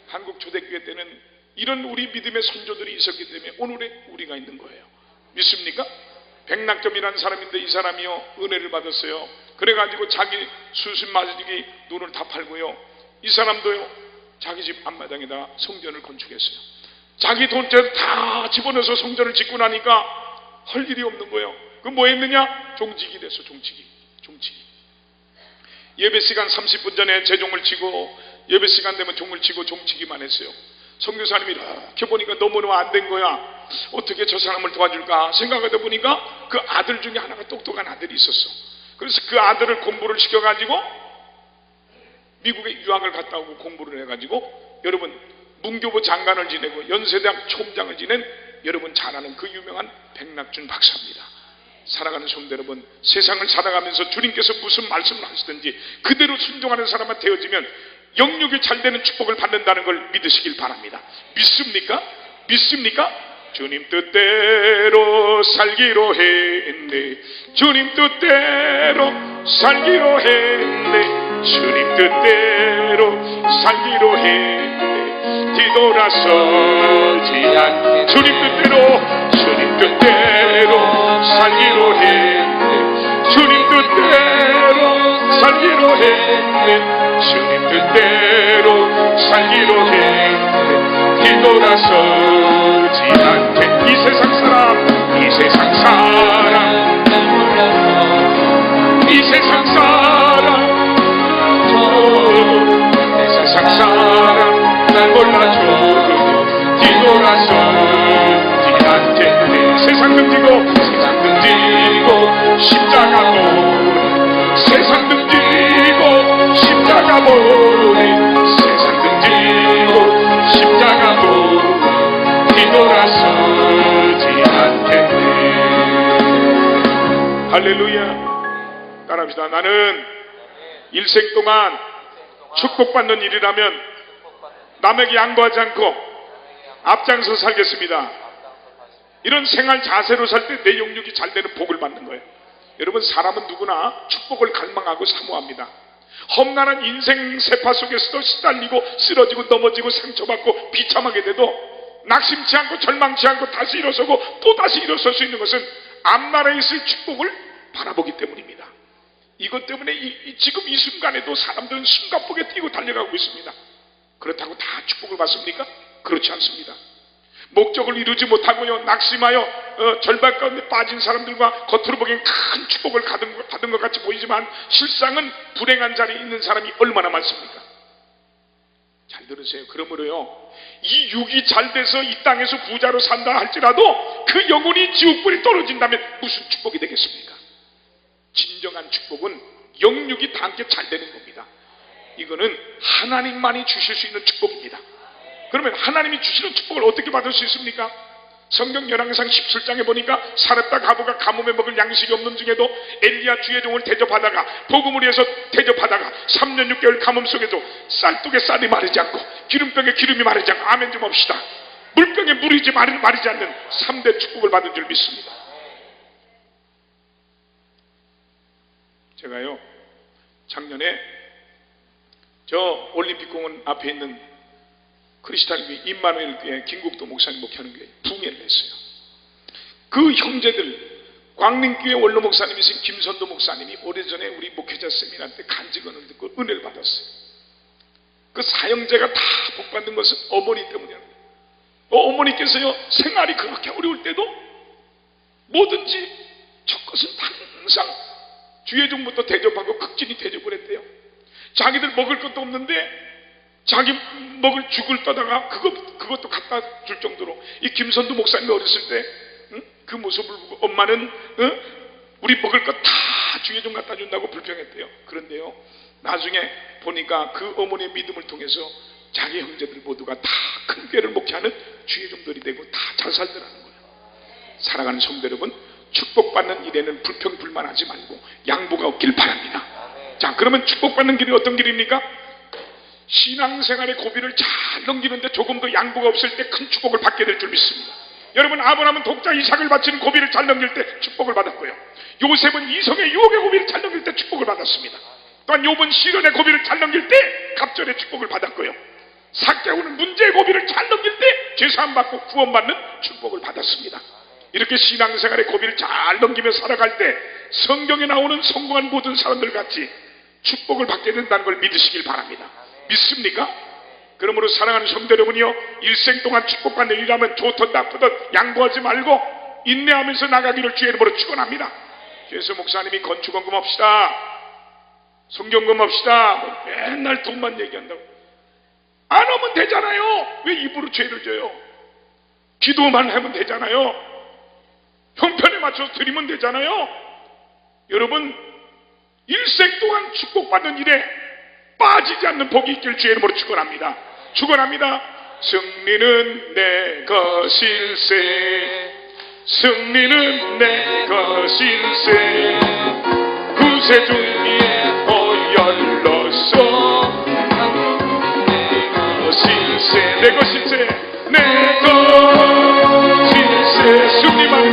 한국 초대교회 때는 이런 우리 믿음의 선조들이 있었기 때문에 오늘의 우리가 있는 거예요. 믿습니까? 백낙점이라는 사람인데 이 사람이요 은혜를 받았어요. 그래가지고 자기 수십만원짜리 눈을 다 팔고요. 이 사람도요 자기 집 앞마당에다 성전을 건축했어요. 자기 돈째를 다 집어넣어서 성전을 짓고 나니까 할 일이 없는 거예요. 그 뭐 했느냐? 종직이 됐어. 종직이. 예배 시간 30분 전에 제종을 치고 예배 시간 되면 종을 치고 종치기만 했어요. 선교사님이 이렇게 보니까 너무너무 안 된 거야. 어떻게 저 사람을 도와줄까 생각하다 보니까 그 아들 중에 하나가 똑똑한 아들이 있었어. 그래서 그 아들을 공부를 시켜가지고 미국에 유학을 갔다 오고 공부를 해가지고 여러분 문교부 장관을 지내고 연세대학 총장을 지낸 여러분 잘 아는 그 유명한 백낙준 박사입니다. 사랑하는 성도 여러분, 세상을 살아가면서 주님께서 무슨 말씀을 하시든지 그대로 순종하는 사람만 되어지면 영육이 잘 되는 축복을 받는다는 걸 믿으시길 바랍니다. 믿습니까? 주님 뜻대로 살기로 했네. 주님 뜻대로 살기로 했네. 주님 뜻대로 살기로 했네. 뒤돌아서지 않네. 주님 뜻대로 살기로 했네. 주님 뜻대로 살기로 했네. 주님 뜻대로 살기로 했네. 뒤돌아서지 않게. 이 세상 사람 이 세상 사람 날 몰라줘. 뒤돌아서지 않게. 세상 등지고 십자가 세상 등지고 십자가 세상 등지고 십자가 뒤돌아서지 않겠네. 할렐루야. 따라합시다. 나는 일생 동안 축복받는 일이라면 남에게 양보하지 않고 앞장서 살겠습니다. 이런 생활 자세로 살 때 내 영육이 잘 되는 복을 받는 거예요. 여러분, 사람은 누구나 축복을 갈망하고 사모합니다. 험난한 인생 세파 속에서도 시달리고 쓰러지고 넘어지고 상처받고 비참하게 돼도 낙심치 않고 절망치 않고 다시 일어서고 또 다시 일어설 수 있는 것은 앞날에 있을 축복을 바라보기 때문입니다. 이것 때문에 지금 이 순간에도 사람들은 숨가쁘게 뛰고 달려가고 있습니다. 그렇다고 다 축복을 받습니까? 그렇지 않습니다. 목적을 이루지 못하고요, 낙심하여 절박 가운데 빠진 사람들과 겉으로 보기엔 큰 축복을 받은 것 같이 보이지만 실상은 불행한 자리에 있는 사람이 얼마나 많습니까? 잘 들으세요. 그러므로요, 이 육이 잘 돼서 이 땅에서 부자로 산다 할지라도 그 영혼이 지옥불에 떨어진다면 무슨 축복이 되겠습니까? 진정한 축복은 영육이 다 함께 잘 되는 겁니다. 이거는 하나님만이 주실 수 있는 축복입니다. 그러면 하나님이 주시는 축복을 어떻게 받을 수 있습니까? 성경 열왕기상 17장에 보니까 사렙다 가부가 가뭄에 먹을 양식이 없는 중에도 엘리야 주의 종을 대접하다가 복음을 위해서 대접하다가 3년 6개월 가뭄 속에도 쌀독에 쌀이 마르지 않고 기름병에 기름이 마르지 않고, 아멘 좀 합시다. 물병에 물이 마르지 않는 3대 축복을 받은 줄 믿습니다. 제가요, 작년에 저 올림픽공원 앞에 있는 크리스탈교회 임마누엘 교회 김국도 목사님 목회하는 교회 붕해를 했어요. 그 형제들, 광림교회 원로 목사님이신 김선도 목사님이 오래전에 우리 목회자 세미나 때 간증언을 듣고 은혜를 받았어요. 그 사형제가 다 복받는 것은 어머니 때문이에요. 어머니께서요, 생활이 그렇게 어려울 때도 뭐든지 첫 것은 항상 주의 종부터 대접하고 극진히 대접을 했대요. 자기들 먹을 것도 없는데 자기 먹을 죽을 떠다가 그것도 갖다 줄 정도로, 이 김선두 목사님이 어렸을 때 그 모습을 보고 엄마는 우리 먹을 것 다 주의 종 갖다 준다고 불평했대요. 그런데요, 나중에 보니까 그 어머니의 믿음을 통해서 자기 형제들 모두가 다 큰 교회를 목회하는 주의 종들이 되고 다 잘 살더라는 거예요. 사랑하는 성도 여러분, 축복받는 일에는 불평불만하지 말고 양보가 없길 바랍니다. 자, 그러면 축복받는 길이 어떤 길입니까? 신앙생활의 고비를 잘 넘기는데 조금 더 양보가 없을 때 큰 축복을 받게 될 줄 믿습니다. 여러분, 아브라함은 독자 이삭을 바치는 고비를 잘 넘길 때 축복을 받았고요, 요셉은 이성의 유혹의 고비를 잘 넘길 때 축복을 받았습니다. 또한 욥은 시련의 고비를 잘 넘길 때 갑절의 축복을 받았고요, 삭개오는 문제의 고비를 잘 넘길 때 죄사함 받고 구원받는 축복을 받았습니다. 이렇게 신앙생활의 고비를 잘 넘기며 살아갈 때 성경에 나오는 성공한 모든 사람들 같이 축복을 받게 된다는 걸 믿으시길 바랍니다. 믿습니까? 그러므로 사랑하는 성도 여러분이요, 일생 동안 축복받는 일이라면 좋든 나쁘든 양보하지 말고 인내하면서 나가기를 주의 이름으로 축원합니다. 그래서 목사님이 건축원금 합시다, 성경금 합시다, 맨날 돈만 얘기한다고. 안 하면 되잖아요. 왜 입으로 죄를 져요? 기도만 하면 되잖아요. 형편에 맞춰서 드리면 되잖아요. 여러분, 일생 동안 축복받는 일에 빠지지 않는 복이 있길 주의 이름으로 축원합니다. 축원합니다. 승리는 내 것일세, 승리는 내 것일세, 구세주 위에 보혈로서 내 것일세, 내 것일세, 승리하는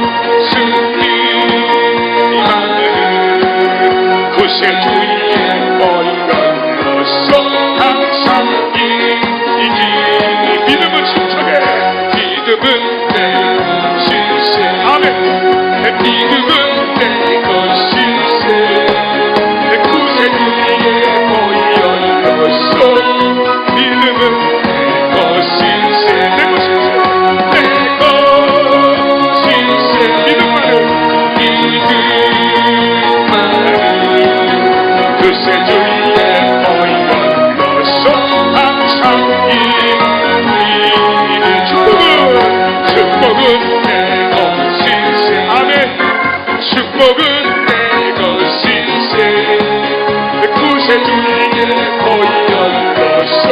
구세주 위에 보혈로서 항상 이기니. 믿음은 힘차게, 믿음은 내 것일세, 아멘. 내 믿음은 내 것일세, 내 구세주 위에 보혈로서 믿음은 내 것일세, 내 것일세, 내 것일세. 믿음만은 구세주 위에 보혈로서 항상 이기니. 축복은 내 것일세, 아멘. 축복은 내 것일세, 내 구세주 위에 보혈로서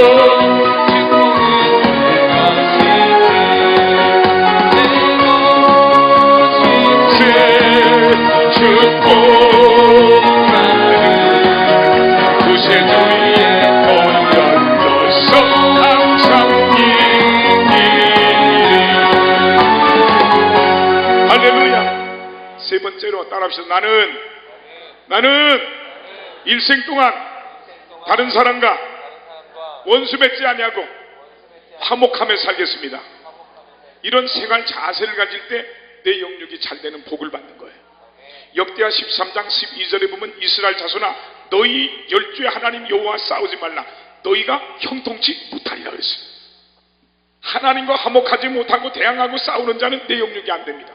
축복받는 말합시다. 나는 일생 동안 다른 사람과 원수 맺지 아니하고 화목하며 살겠습니다. 이런 생활 자세를 가질 때 내 영육이 잘 되는 복을 받는 거예요. 역대하 13장 12절에 보면 이스라엘 자손아 너희 열주의 하나님 여호와와 싸우지 말라. 너희가 형통치 못하리라 그랬어요. 하나님과 화목하지 못하고 대항하고 싸우는 자는 내 영육이 안 됩니다.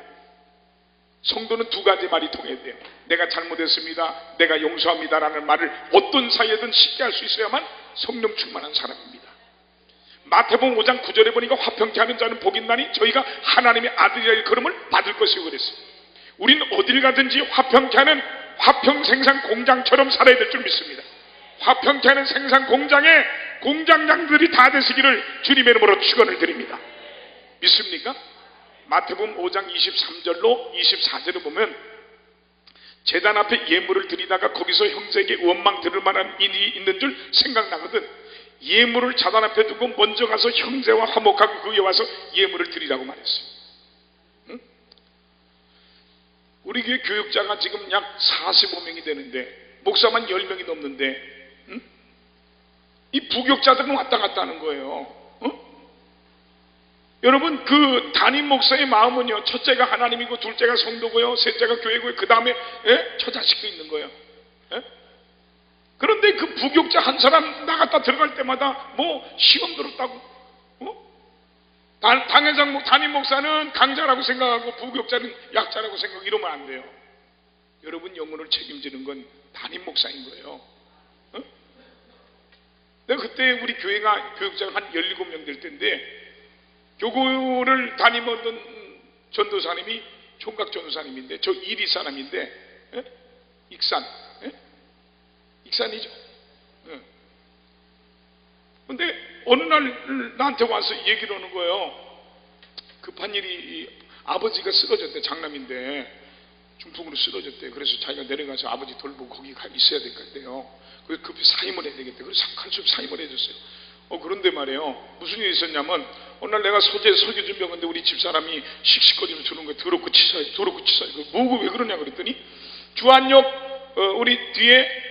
성도는 두 가지 말이 통해야 돼요. 내가 잘못했습니다, 내가 용서합니다라는 말을 어떤 사이에든 쉽게 할 수 있어야만 성령 충만한 사람입니다. 마태복음 5장 9절에 보니까 화평케 하는 자는 복이 있나니 저희가 하나님의 아들이라 일컬음을 받을 것이고 그랬어요. 우린 어딜 가든지 화평케 하는 화평 생산 공장처럼 살아야 될 줄 믿습니다. 화평케 하는 생산 공장에 공장장들이 다 되시기를 주님의 이름으로 축원을 드립니다. 믿습니까? 마태복음 5장 23절로 24절을 보면 제단 앞에 예물을 드리다가 거기서 형제에게 원망 들을 만한 일이 있는 줄 생각나거든. 예물을 제단 앞에 두고 먼저 가서 형제와 화목하고 그에 와서 예물을 드리라고 말했어요. 응? 우리 교회 교육자가 지금 약 45명이 되는데 목사만 10명이 넘는데 응? 이 부교육자들은 왔다 갔다 하는 거예요. 여러분 그 담임 목사의 마음은요, 첫째가 하나님이고 둘째가 성도고요, 셋째가 교회고요, 그 다음에 처자식도 있는 거예요. 그런데 그 부교육자 한 사람 나갔다 들어갈 때마다 뭐 시험 들었다고, 당회장 담임 목사는 강자라고 생각하고 부교육자는 약자라고 생각하고 이러면 안 돼요. 여러분 영혼을 책임지는 건 담임 목사인 거예요. 내가 그때 우리 교회가 교육자가 한 17명 될 텐데 교구를 다니던 전도사님이 총각 전도사님인데 저 이리 사람인데 익산이죠. 근데 어느 날 나한테 와서 얘기를 하는 거예요. 급한 일이 아버지가 쓰러졌대. 장남인데 중풍으로 쓰러졌대. 그래서 자기가 내려가서 아버지 돌보고 거기 가 있어야 될 것 같대요. 그래서 급히 사임을 해야 되겠대. 그래서 칼춤 사임을 해줬어요. 그런데 말이에요, 무슨 일이 있었냐면 어느 날 내가 설교 준비하는데 우리 집사람이 씩씩거리면서 주는 거예요. 더럽고 치사해. 뭐고 왜 그러냐 그랬더니 주안역 우리 뒤에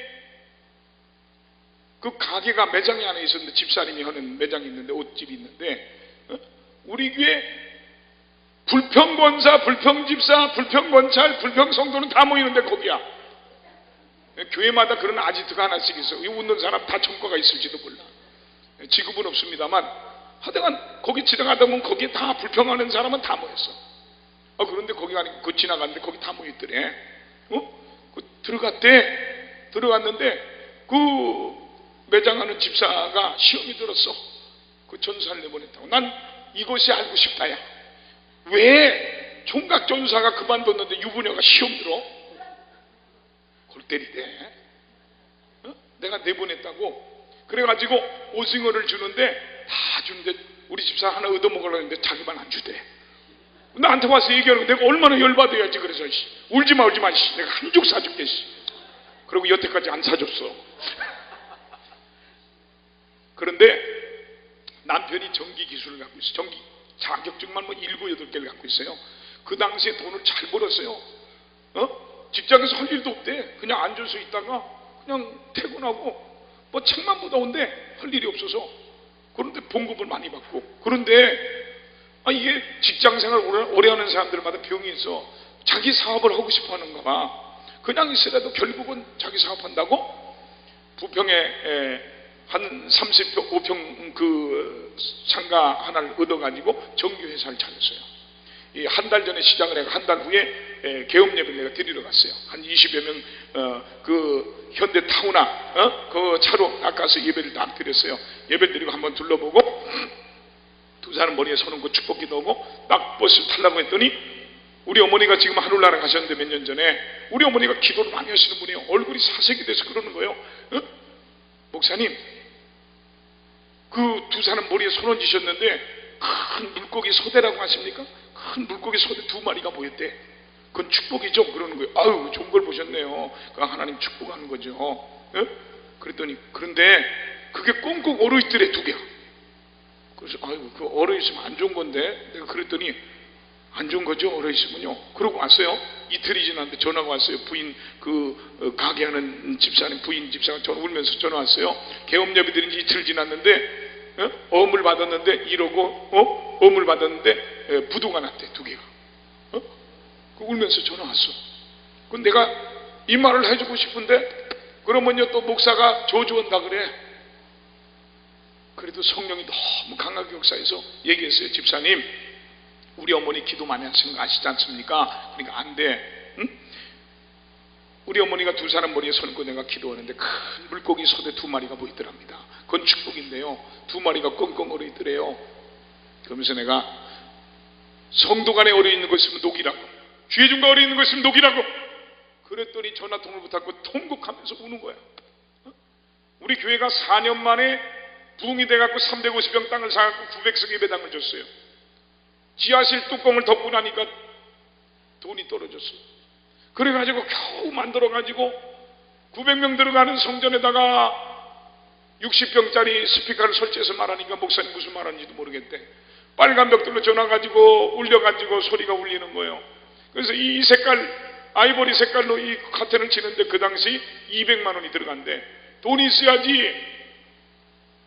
그 가게가 매장이 하나 있었는데 집사님이 하는 매장이 있는데 옷집이 있는데 우리 교회 불평권사, 불평집사, 불평권찰, 불평성도는 다 모이는데 거기야. 교회마다 그런 아지트가 하나씩 있어. 이 웃는 사람 다 전과가 있을지도 몰라. 지급은 없습니다만 하여간 거기 지나가다 보면 거기에 다 불평하는 사람은 다 모였어. 그런데 거기가 아니고 그 지나갔는데 거기 다 모였더래. 들어갔는데 그 매장하는 집사가 시험이 들었어. 그 전사를 내보냈다고. 난 이것이 알고 싶다야. 왜 총각 전사가 그만뒀는데 유부녀가 시험 들어? 골 때리대. 내가 내보냈다고. 그래가지고 오징어를 주는데 다 주는데 우리 집사 하나 얻어먹으려고 했는데 자기만 안 주대. 나한테 와서 얘기하는 거 내가 얼마나 열받아야지. 그래서 울지마 내가 한 죽 사줄게. 그리고 여태까지 안 사줬어. 그런데 남편이 전기 기술을 갖고 있어요. 전기 자격증만 뭐 7, 8개를 갖고 있어요. 그 당시에 돈을 잘 벌었어요. 직장에서 할 일도 없대. 그냥 앉아서 있다가 그냥 퇴근하고 뭐 책만 보다 온대. 할 일이 없어서. 그런데 봉급을 많이 받고. 그런데 이게 직장생활 오래 하는 사람들마다 병이 있어. 자기 사업을 하고 싶어 하는가 봐. 그냥 있으라도 결국은 자기 사업한다고 부평에 한 35평 그 상가 하나를 얻어가지고 정규회사를 차렸어요. 한 달 전에 시작을 해서 한 달 후에 개업 예배를 내가 드리러 갔어요. 한 20여 명 그 현대 타우나 그 차로 낚아서 예배를 딱 드렸어요. 예배 드리고 한번 둘러보고 두 사람 머리에 서는 거 축복기도 하고 딱 버스를 타려고 했더니 우리 어머니가 지금 하늘나라 가셨는데 몇 년 전에 우리 어머니가 기도를 많이 하시는 분이에요. 얼굴이 사색이 돼서 그러는 거예요. 목사님, 그 두 사람 머리에 손 얹으셨는데 큰 물고기 소대라고 하십니까? 큰 물고기 소대 2마리가 보였대. 그건 축복이죠? 그러는 거예요. 아유, 좋은 걸 보셨네요. 그 하나님 축복하는 거죠. 그랬더니 그런데 그게 꽁꽁 얼어있더래 2개. 그래서 아유, 그 얼어있으면 안 좋은 건데 내가 그랬더니 안 좋은 거죠, 얼어있으면요. 그러고 왔어요. 이틀이 지났는데 전화가 왔어요. 부인 가게 하는 집사님, 부인 집사가 울면서 전화 왔어요. 계엄령이 들은 지 이틀 지났는데 어음을 받았는데 이러고 어음을 받았는데 부도가 났대, 2개가. 울면서 전화 왔어. 그 내가 이 말을 해주고 싶은데 그러면요 또 목사가 저주한다 그래. 그래도 성령이 너무 강하게 역사해서 얘기했어요. 집사님, 우리 어머니 기도 많이 하시는 거 아시지 않습니까? 그러니까 안 돼. 응? 우리 어머니가 2사람 머리에 서는 내가 기도하는데 큰 물고기 소대 2마리가 보이더랍니다. 그건 축복인데요, 2마리가 끙끙 얼어 있더래요. 그러면서 내가 성도 간에 얼어 있는 거 있으면 녹이라고, 주의 중가 얼어 있는 거 있으면 녹이라고 그랬더니 전화통을 붙잡고 통곡하면서 우는 거야. 우리 교회가 4년 만에 부흥이 돼갖고 350평 땅을 사갖고 900석 예배당을 줬어요. 지하실 뚜껑을 덮고 나니까 돈이 떨어졌어. 그래가지고 겨우 만들어가지고 900명 들어가는 성전에다가 60평짜리 스피커를 설치해서 말하니까 목사님 무슨 말하는지도 모르겠대. 빨간 벽돌로 전화가지고 울려가지고 소리가 울리는 거예요. 그래서 이 색깔, 아이보리 색깔로 이 카텐을 치는데 그 당시 200만 원이 들어간대. 돈이 있어야지.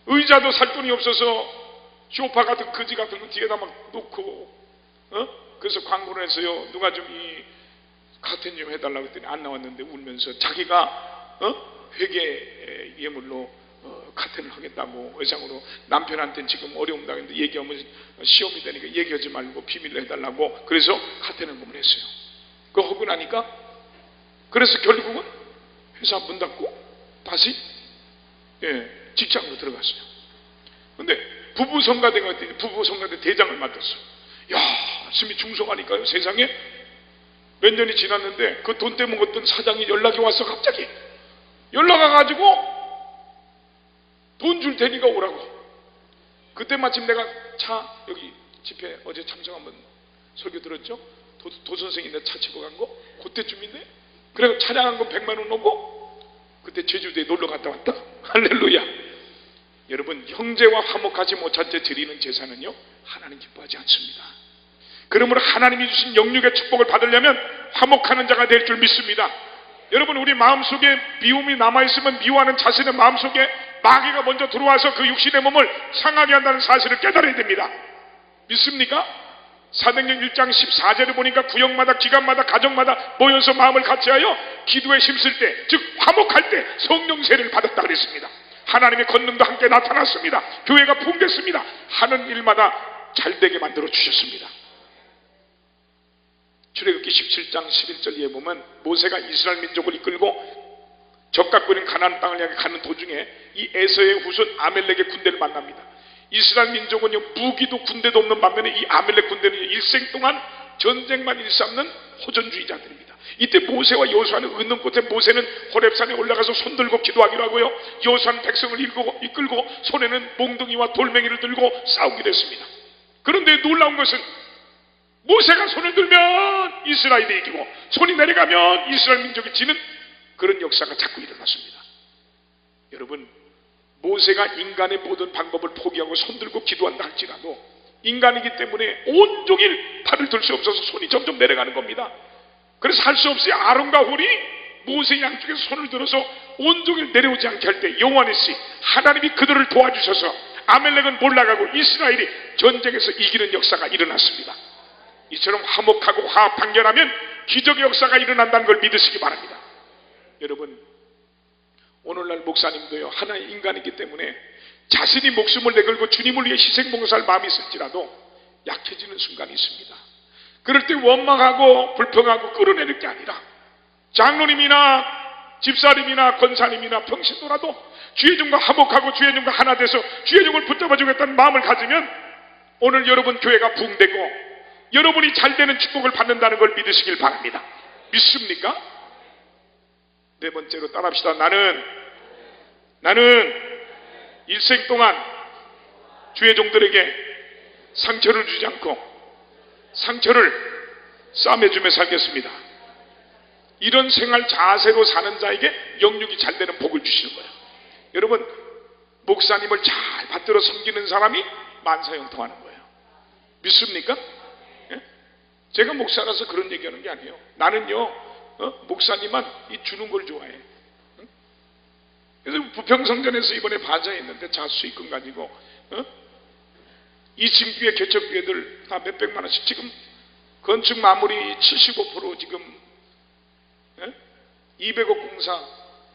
의자도 살 돈이 없어서 쇼파 같은 거지 같은 거 뒤에다 막 놓고 그래서 광고를 했어요. 누가 좀 이 카텐 좀 해달라고 했더니 안 나왔는데 울면서 자기가 회계 예물로 카텐을 하겠다고 외상으로 남편한테는 지금 어려움 당했는데 얘기하면 시험이 되니까 얘기하지 말고 비밀로 해달라고 그래서 카텐 헌금을 했어요. 그거 하고 나니까 그래서 결국은 회사 문 닫고 다시 직장으로 들어갔어요. 근데 부부 성가대 대장을 맡았어. 야, 스미 중성하니까요. 세상에 몇 년이 지났는데 그 돈 때문에 어떤 사장이 연락이 왔어. 갑자기 연락 와가지고 돈 줄 테니까 오라고. 그때 마침 내가 여기 집회 어제 참석 한번 설교 들었죠. 도 선생이 내 차 치고 간 거 그때쯤인데 그래서 차량한 건 100만 원 넘고 그때 제주도에 놀러 갔다 왔다. 할렐루야. 여러분, 형제와 화목하지 못한 채 드리는 제사는요 하나님 기뻐하지 않습니다. 그러므로 하나님이 주신 영육의 축복을 받으려면 화목하는 자가 될 줄 믿습니다. 여러분, 우리 마음속에 미움이 남아있으면 미워하는 자신의 마음속에 마귀가 먼저 들어와서 그 육신의 몸을 상하게 한다는 사실을 깨달아야 됩니다. 믿습니까? 사도행전 1장 14절에 보니까 구역마다 기관마다 가정마다 모여서 마음을 같이하여 기도에 힘쓸 때, 즉 화목할 때 성령 세례를 받았다 그랬습니다. 하나님의 권능도 함께 나타났습니다. 교회가 부흥됐습니다. 하는 일마다 잘되게 만들어 주셨습니다. 출애굽기 17장 11절에 보면 모세가 이스라엘 민족을 이끌고 적각거리는 가나안 땅을 향해 가는 도중에 이 에서의 후손 아멜렉의 군대를 만납니다. 이스라엘 민족은 무기도 군대도 없는 반면에 이 아멜렉 군대는 일생 동안 전쟁만 일삼는 호전주의자들입니다. 이때 모세와 여호수아는 은능 끝에 모세는 호렙산에 올라가서 손들고 기도하기로 하고요, 여호수아는 백성을 이끌고 손에는 몽둥이와 돌멩이를 들고 싸우기로 했습니다. 그런데 놀라운 것은 모세가 손을 들면 이스라엘이 이기고 손이 내려가면 이스라엘 민족이 지는 그런 역사가 자꾸 일어났습니다. 여러분, 모세가 인간의 모든 방법을 포기하고 손들고 기도한다 할지라도 인간이기 때문에 온종일 팔을 들 수 없어서 손이 점점 내려가는 겁니다. 그래서 할 수 없이 아론과 홀이 모세 양쪽에서 손을 들어서 온종일 내려오지 않게 할 때 여호와의 씨 하나님이 그들을 도와주셔서 아멜렉은 몰락하고 이스라엘이 전쟁에서 이기는 역사가 일어났습니다. 이처럼 화목하고 화합 단결하면 기적의 역사가 일어난다는 걸 믿으시기 바랍니다. 여러분, 오늘날 목사님도요 하나의 인간이기 때문에 자신이 목숨을 내걸고 주님을 위해 희생봉사할 마음이 있을지라도 약해지는 순간이 있습니다. 그럴 때 원망하고 불평하고 끌어내릴 게 아니라 장로님이나 집사님이나 권사님이나 평신도라도 주의 종과 화목하고 주의 종과 하나 돼서 주의 종을 붙잡아 주겠다는 마음을 가지면 오늘 여러분 교회가 부흥되고 여러분이 잘되는 축복을 받는다는 걸 믿으시길 바랍니다. 믿습니까? 네 번째로 따라합시다. 나는 일생 동안 주의 종들에게 상처를 주지 않고 상처를 싸매주며 살겠습니다. 이런 생활 자세로 사는 자에게 영육이 잘되는 복을 주시는 거예요. 여러분, 목사님을 잘 받들어 섬기는 사람이 만사형통하는 거예요. 믿습니까? 예? 제가 목사라서 그런 얘기하는 게 아니에요. 나는요 목사님만 이 주는 걸 좋아해. 응? 그래서 부평성전에서 이번에 바자했는데 자수익금 가지고 2층 교회 개척교회들 다 몇백만 원씩 지금 건축 마무리 75% 지금 200억 공사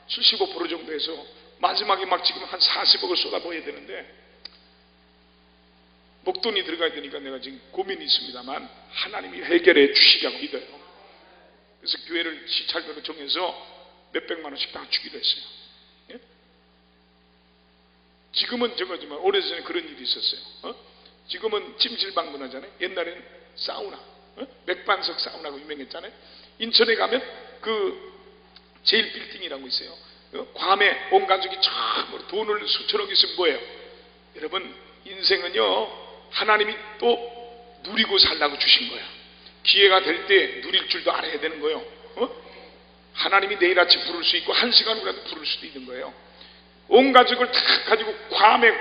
75% 정도 해서 마지막에 막 지금 한 40억을 쏟아부어야 되는데 목돈이 들어가야 되니까 내가 지금 고민이 있습니다만 하나님이 해결해 주시리라고 믿어요. 그래서 교회를 시찰별로 정해서 몇백만 원씩 다 주기로 했어요. 예? 지금은 저거지만 오래전에 그런 일이 있었어요. 지금은 찜질방 문화잖아요. 옛날에는 사우나, 맥반석 사우나가 유명했잖아요. 인천에 가면 그 제일 빌딩이라고 있어요. 괌에 온 가족이 처음으로 돈을 수천억 있으면 뭐예요? 여러분 인생은요 하나님이 또 누리고 살라고 주신 거야. 기회가 될 때 누릴 줄도 알아야 되는 거예요. 하나님이 내일 아침 부를 수 있고 1시간 후라도 부를 수도 있는 거예요. 온 가족을 다 가지고 괌에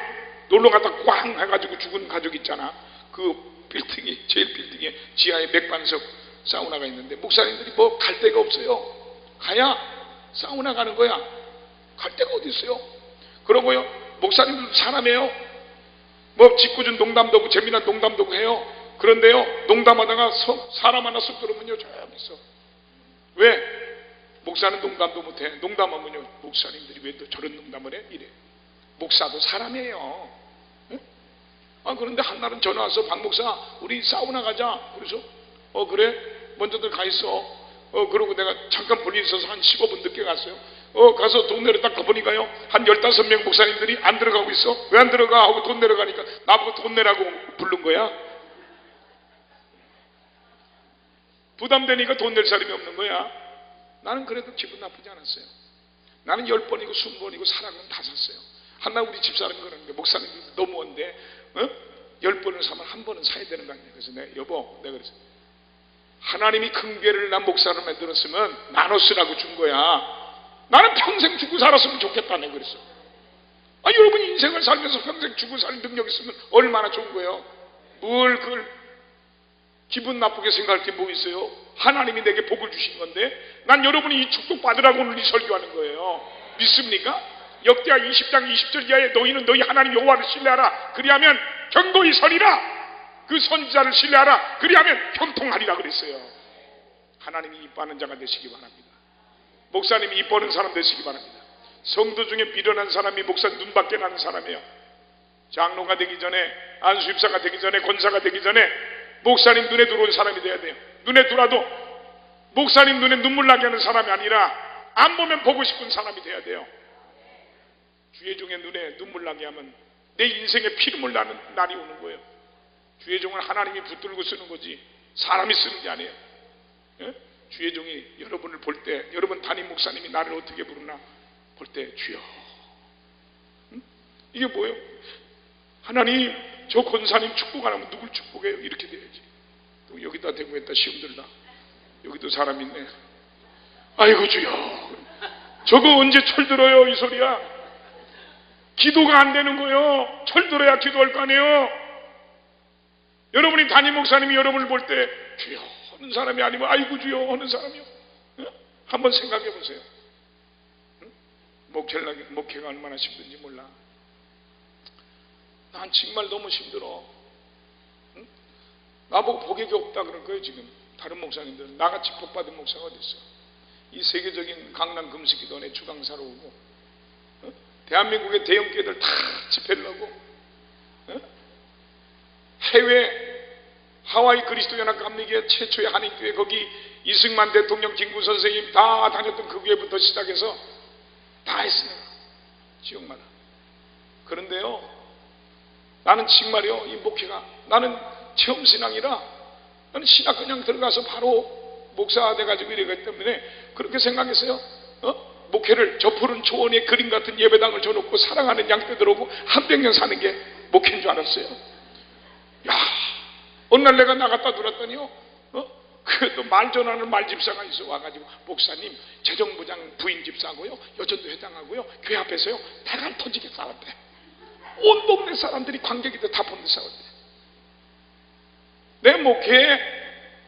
놀러 갔다 꽝 해가지고 죽은 가족 있잖아. 그 빌딩이 제일 빌딩에 지하에 맥반석 사우나가 있는데 목사님들이 뭐 갈 데가 없어요. 가야 사우나 가는 거야. 갈 데가 어디 있어요? 그러고요 목사님들도 사람이에요. 뭐 짓궂은 농담도 하고 재미난 농담도 하고 해요. 그런데요 농담하다가 사람 하나 쏙 들어오면요 조용히 있어. 왜? 목사는 농담도 못해. 농담하면요 목사님들이 왜 또 저런 농담을 해? 이래. 목사도 사람이에요. 응? 그런데 한날은 전화 와서 박 목사 우리 사우나 가자. 그래서 그래 먼저들 가 있어. 그러고 내가 잠깐 볼일 있어서 한 15분 늦게 갔어요. 가서 돈 내러 딱 가보니까요 한 15명 목사님들이 안 들어가고 있어. 왜 안 들어가? 하고 돈 내러 가니까 나보고 돈 내라고 부른 거야. 부담되니까 돈 낼 사람이 없는 거야. 나는 그래도 기분 나쁘지 않았어요. 나는 10번이고 20번이고 사람은 다 샀어요. 한날 우리 집사람이 그러는데 목사님 너무한데 10번을 사면 한 번은 사야 되는 거 아니야. 그래서 여보 내가 그랬어. 하나님이 큰 교회를 난 목사로 만들었으면 나눠 쓰라고 준 거야. 나는 평생 죽고 살았으면 좋겠다 내가 그랬어. 여러분이 인생을 살면서 평생 죽고 살 능력 있으면 얼마나 좋은 거예요. 뭘 그걸 기분 나쁘게 생각할 게 뭐 있어요? 하나님이 내게 복을 주신 건데 난 여러분이 이 축복 받으라고 오늘 이 설교하는 거예요. 믿습니까? 역대하 20장 20절 이하에 너희는 너희 하나님 여호와를 신뢰하라. 그리하면 견고히 서리라. 그 선지자를 신뢰하라. 그리하면 형통하리라 그랬어요. 하나님이 이뻐하는 자가 되시기 바랍니다. 목사님이 이뻐하는 사람 되시기 바랍니다. 성도 중에 미련한 사람이 목사 눈밖에 나는 사람이에요. 장로가 되기 전에 안수입사가 되기 전에 권사가 되기 전에 목사님 눈에 들어온 사람이 돼야 돼요. 눈에 들어와도 목사님 눈에 눈물 나게 하는 사람이 아니라 안 보면 보고 싶은 사람이 돼야 돼요. 주의 종의 눈에 눈물 나게 하면 내 인생에 피눈물 나는 날이 오는 거예요. 주의 종은 하나님이 붙들고 쓰는 거지 사람이 쓰는 게 아니에요. 예? 주의 종이 여러분을 볼 때 여러분 담임 목사님이 나를 어떻게 부르나 볼 때 주여 이게 뭐예요? 하나님 저 권사님 축복 안 하면 누굴 축복해요? 이렇게 돼야지. 또 여기다 대고 했다 시험 들다 여기도 사람 있네. 아이고 주여 저거 언제 철들어요 이 소리야. 기도가 안 되는 거예요. 철들어야 기도할 거 아니에요. 여러분이 담임 목사님이 여러분을 볼 때 주여 하는 사람이 아니면 아이고 주여 하는 사람이요. 한번 생각해 보세요. 목회가 얼마나 힘든지 몰라. 난 정말 너무 힘들어. 나보고 복이 없다 그럴 거예요 지금. 다른 목사님들은 나같이 복받은 목사가 어디 있어. 이 세계적인 강남 금식기도원에 주강사로 오고 대한민국의 대형 교회들 다 집회를 하고 해외 하와이 그리스도연합 감리교회 최초의 한인교회 거기 이승만 대통령 김구 선생님 다 다녔던 그 교회부터 시작해서 다 했습니다. 지역마다. 그런데요 나는 정말요 이 목회가 나는 체험신앙이라 나는 신학 그냥 들어가서 바로 목사 돼가지고 이러기 때문에 그렇게 생각했어요. 목회를 저 푸른 초원의 그림 같은 예배당을 줘놓고 사랑하는 양떼들 오고 한 백년 사는 게 목회인 줄 알았어요. 야 어느 날 내가 나갔다 들었더니요 그래도 말 전하는 말집사가 있어 와가지고 목사님 재정부장 부인 집사하고요 여전도 회장하고요 교회 앞에서요 대간 터지게 싸웠대. 온 동네 사람들이 관객이들 다 보는 싸웠대. 내 목회에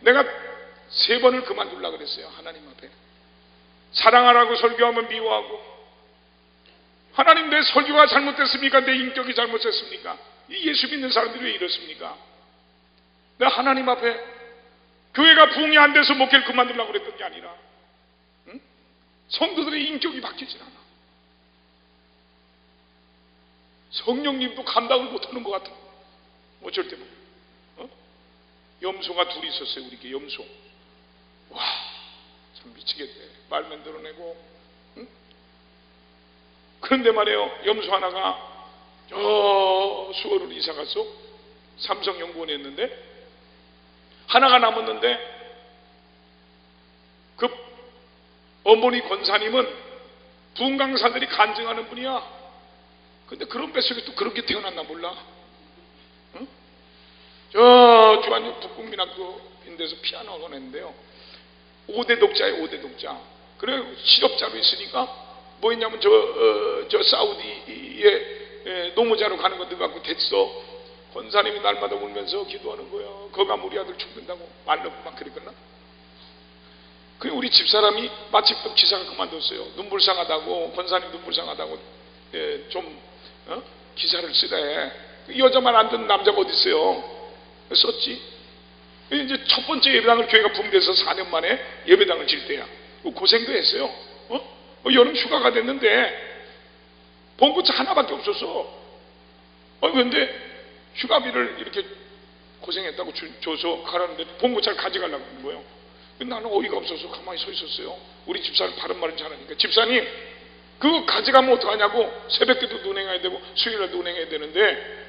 내가 3번을 그만두려고 그랬어요. 하나님 앞에. 사랑하라고 설교하면 미워하고, 하나님 내 설교가 잘못됐습니까? 내 인격이 잘못됐습니까? 이 예수 믿는 사람들이 왜 이렇습니까? 내가 하나님 앞에 교회가 부흥이 안 돼서 목회를 그만두려고 그랬던 게 아니라, 응? 성도들의 인격이 바뀌질 않아. 성령님도 감당을 못하는 것 같아. 어쩔 때 보면. 염소가 둘이 있었어요. 우리 염소. 와, 참 미치겠네. 말만 드러내고. 응? 그런데 말이에요, 염소 하나가 저 수원으로 이사 갔어. 삼성연구원에 있는데 하나가 남았는데, 그 어머니 권사님은 부흥강사들이 간증하는 분이야. 근데 그런 뱃속에 또 그렇게 태어났나 몰라. 응? 저 주한역 북국민학교인데서 피아노 학원 했는데요, 5대 독자예요. 5대 독자. 그래 실업자로 있으니까 뭐 했냐면 저 사우디에 노무자로 가는 거 넣어갖고 됐어. 권사님이 날마다 울면서 기도하는 거예요. 거가 우리 아들 죽는다고 말르고 막 그랬거나. 그 우리 집사람이 마침 또 기사가 그만뒀어요. 눈물상하다고, 권사님 눈물상하다고 기사를 쓰래. 이 여자 말 안 듣는 남자가 어디 있어요? 썼지. 이제 첫 번째 예배당을 교회가 붕괴해서 4년 만에 예배당을 질 때야. 고생도 했어요. 여름 휴가가 됐는데 봉구차 하나밖에 없었어. 그런데 휴가비를 이렇게 고생했다고 줘서 가라는데 봉구차를 가져가려고 하는 거예요. 나는 어이가 없어서 가만히 서 있었어요. 우리 집사람 바른 말은 잘하니까, 집사님 그거 가져가면 어떡하냐고. 새벽에도 운행해야 되고 수요일에도 운행해야 되는데,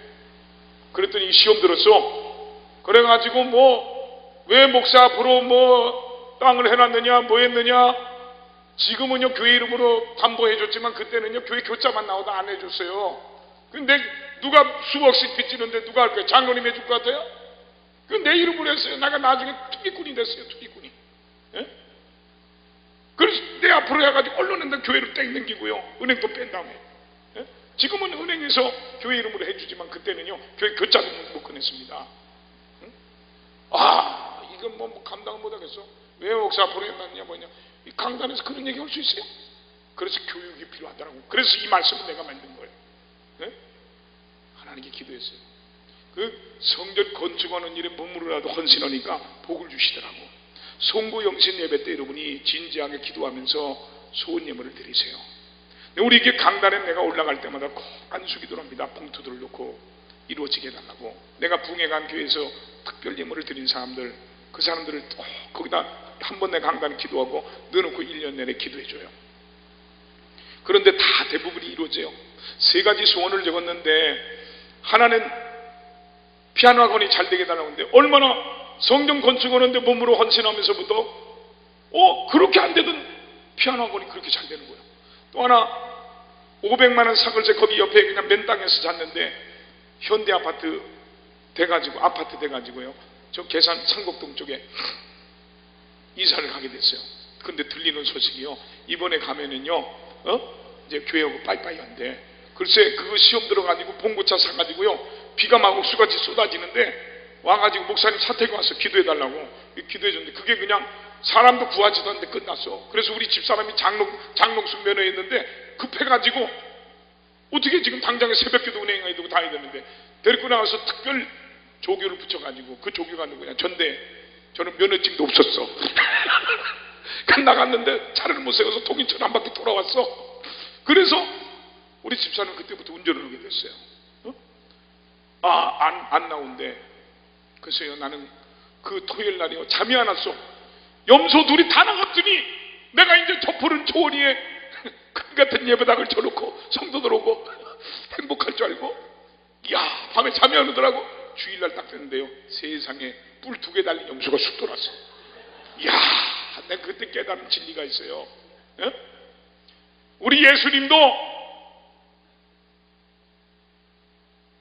그랬더니 시험 들었어. 그래가지고 왜 목사 앞으로 땅을 해놨느냐 뭐 했느냐. 지금은요 교회 이름으로 담보해줬지만 그때는요 교회 교자만 나오다 안 해줬어요. 근데 누가 수억씩 빚지는데 누가 할 거예요? 장로님 해줄 것 같아요? 그 내 이름으로 했어요. 내가 나중에 투기꾼이 됐어요. 투기꾼이. 예? 그래서 내 앞으로 해가지고 언론에다 교회를 땡 넘기고요, 은행도 뺀 다음에. 예? 지금은 은행에서 교회 이름으로 해주지만 그때는요 교회 교자도 못 꺼냈습니다. 응? 이건 감당을 못하겠어. 왜 목사 앞으로 해놨냐 뭐냐. 이 강단에서 그런 얘기 할 수 있어요? 그래서 교육이 필요하더라고. 그래서 이 말씀을 내가 만든 거예요. 네? 하나님께 기도했어요. 그 성전 건축하는 일에 몸으로라도 헌신하니까 복을 주시더라고. 송구 영신 예배 때 여러분이 진지하게 기도하면서 소원 예물을 드리세요. 우리 이게 강단에 내가 올라갈 때마다 꼭 안수기도를 합니다. 봉투들을 놓고 이루어지게 해달라고. 내가 부흥회 간 교회에서 특별 예물을 드린 사람들, 그 사람들을 꼭 거기다 한 번 내 강단에 기도하고 넣어놓고 1년 내내 기도해줘요. 그런데 다 대부분이 이루어져요. 3가지 소원을 적었는데, 하나는 피아노 학원이 잘 되게 해달라고 하는데, 얼마나 성경 건축하는데 몸으로 헌신하면서부터 그렇게 안 되던 피아노 학원이 그렇게 잘 되는 거예요. 또 하나 500만 원 사글세 거기 옆에 그냥 맨 땅에서 잤는데 현대 아파트 돼가지고요, 저 계산 상곡동 쪽에 이사를 가게 됐어요. 근데 들리는 소식이요, 이번에 가면은요 이제 교회하고 빠이빠이 한대. 글쎄 그거 시험 들어가지고 봉고차 사가지고요, 비가 막 옥수같이 쏟아지는데 와가지고 목사님 사택에 와서 기도해달라고 기도해줬는데, 그게 그냥 사람도 구하지도 않는데 끝났어. 그래서 우리 집사람이 장롱숙 면허했는데 급해가지고 어떻게 지금 당장에 새벽기도 운행해야 되고 다 해야 되는데, 데리고 나가서 특별 조교를 붙여가지고, 그 조교가 누구냐, 저는 면허증도 없었어. 나갔는데 차를 못 세워서 통인천 한 바퀴 돌아왔어. 그래서 우리 집사는 그때부터 운전을 하게 됐어요. 안 나온대. 그래서요, 나는 그 토요일 날이요 잠이 안 왔어. 염소 둘이 다 나갔더니 내가 이제 저 푸른 초원위에 큰 같은 예배당을 쳐놓고 성도들 오고 행복할 줄 알고, 이야 밤에 잠이 안 오더라고. 주일날 딱 됐는데요, 세상에 뿔 2개 달린 염소가 쑥 돌았어. 이야, 내가 그때 깨달은 진리가 있어요. 예? 우리 예수님도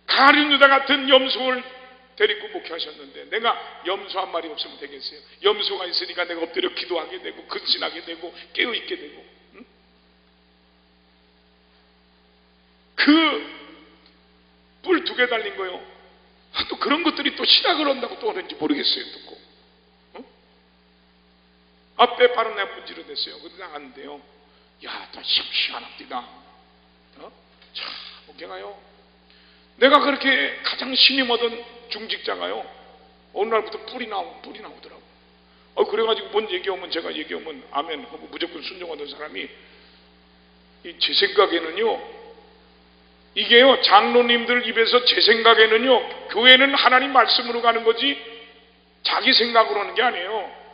가룟 유다 같은 염소를 데리고 목회하셨는데, 내가 염소 한 마리 없으면 되겠어요? 염소가 있으니까 내가 엎드려 기도하게 되고 근신하게 되고 깨어있게 되고, 응? 그 뿔 2개 달린 거요. 또 그런 것들이 또 시작을 한다고 또 하는지 모르겠어요. 듣고, 응? 앞에 바로 내 문지로 됐어요. 그래서 나갔는데요. 야, 다 시원합니다. 참, 웃겨가요. 내가 그렇게 가장 신임 얻은 중직자가요, 어느 날부터 뿔이 나오더라고. 그래가지고 뭔 얘기하면, 제가 얘기하면 아멘 하고 무조건 순종하던 사람이, 제 생각에는요, 이게요, 장로님들 입에서 제 생각에는요, 교회는 하나님 말씀으로 가는 거지 자기 생각으로 하는 게 아니에요.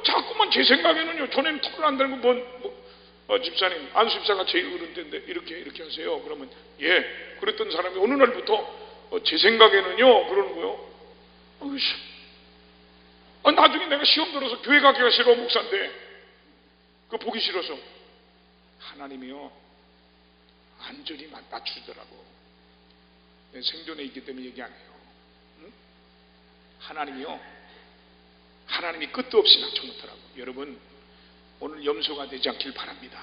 자꾸만 제 생각에는요, 전에는 털을 안 달고 집사님, 안수집사가 제일 어른인데 이렇게 하세요. 그러면 예, 그랬던 사람이 어느 날부터 제 생각에는요 그러는 거예요. 나중에 내가 시험 들어서 교회 가기가 싫어, 목사인데 그거 보기 싫어서. 하나님이요 완전히 맞추더라고. 내 생존에 있기 때문에 얘기 안 해요. 응? 하나님이 끝도 없이 낮춰놓더라고. 여러분, 오늘 염소가 되지 않길 바랍니다.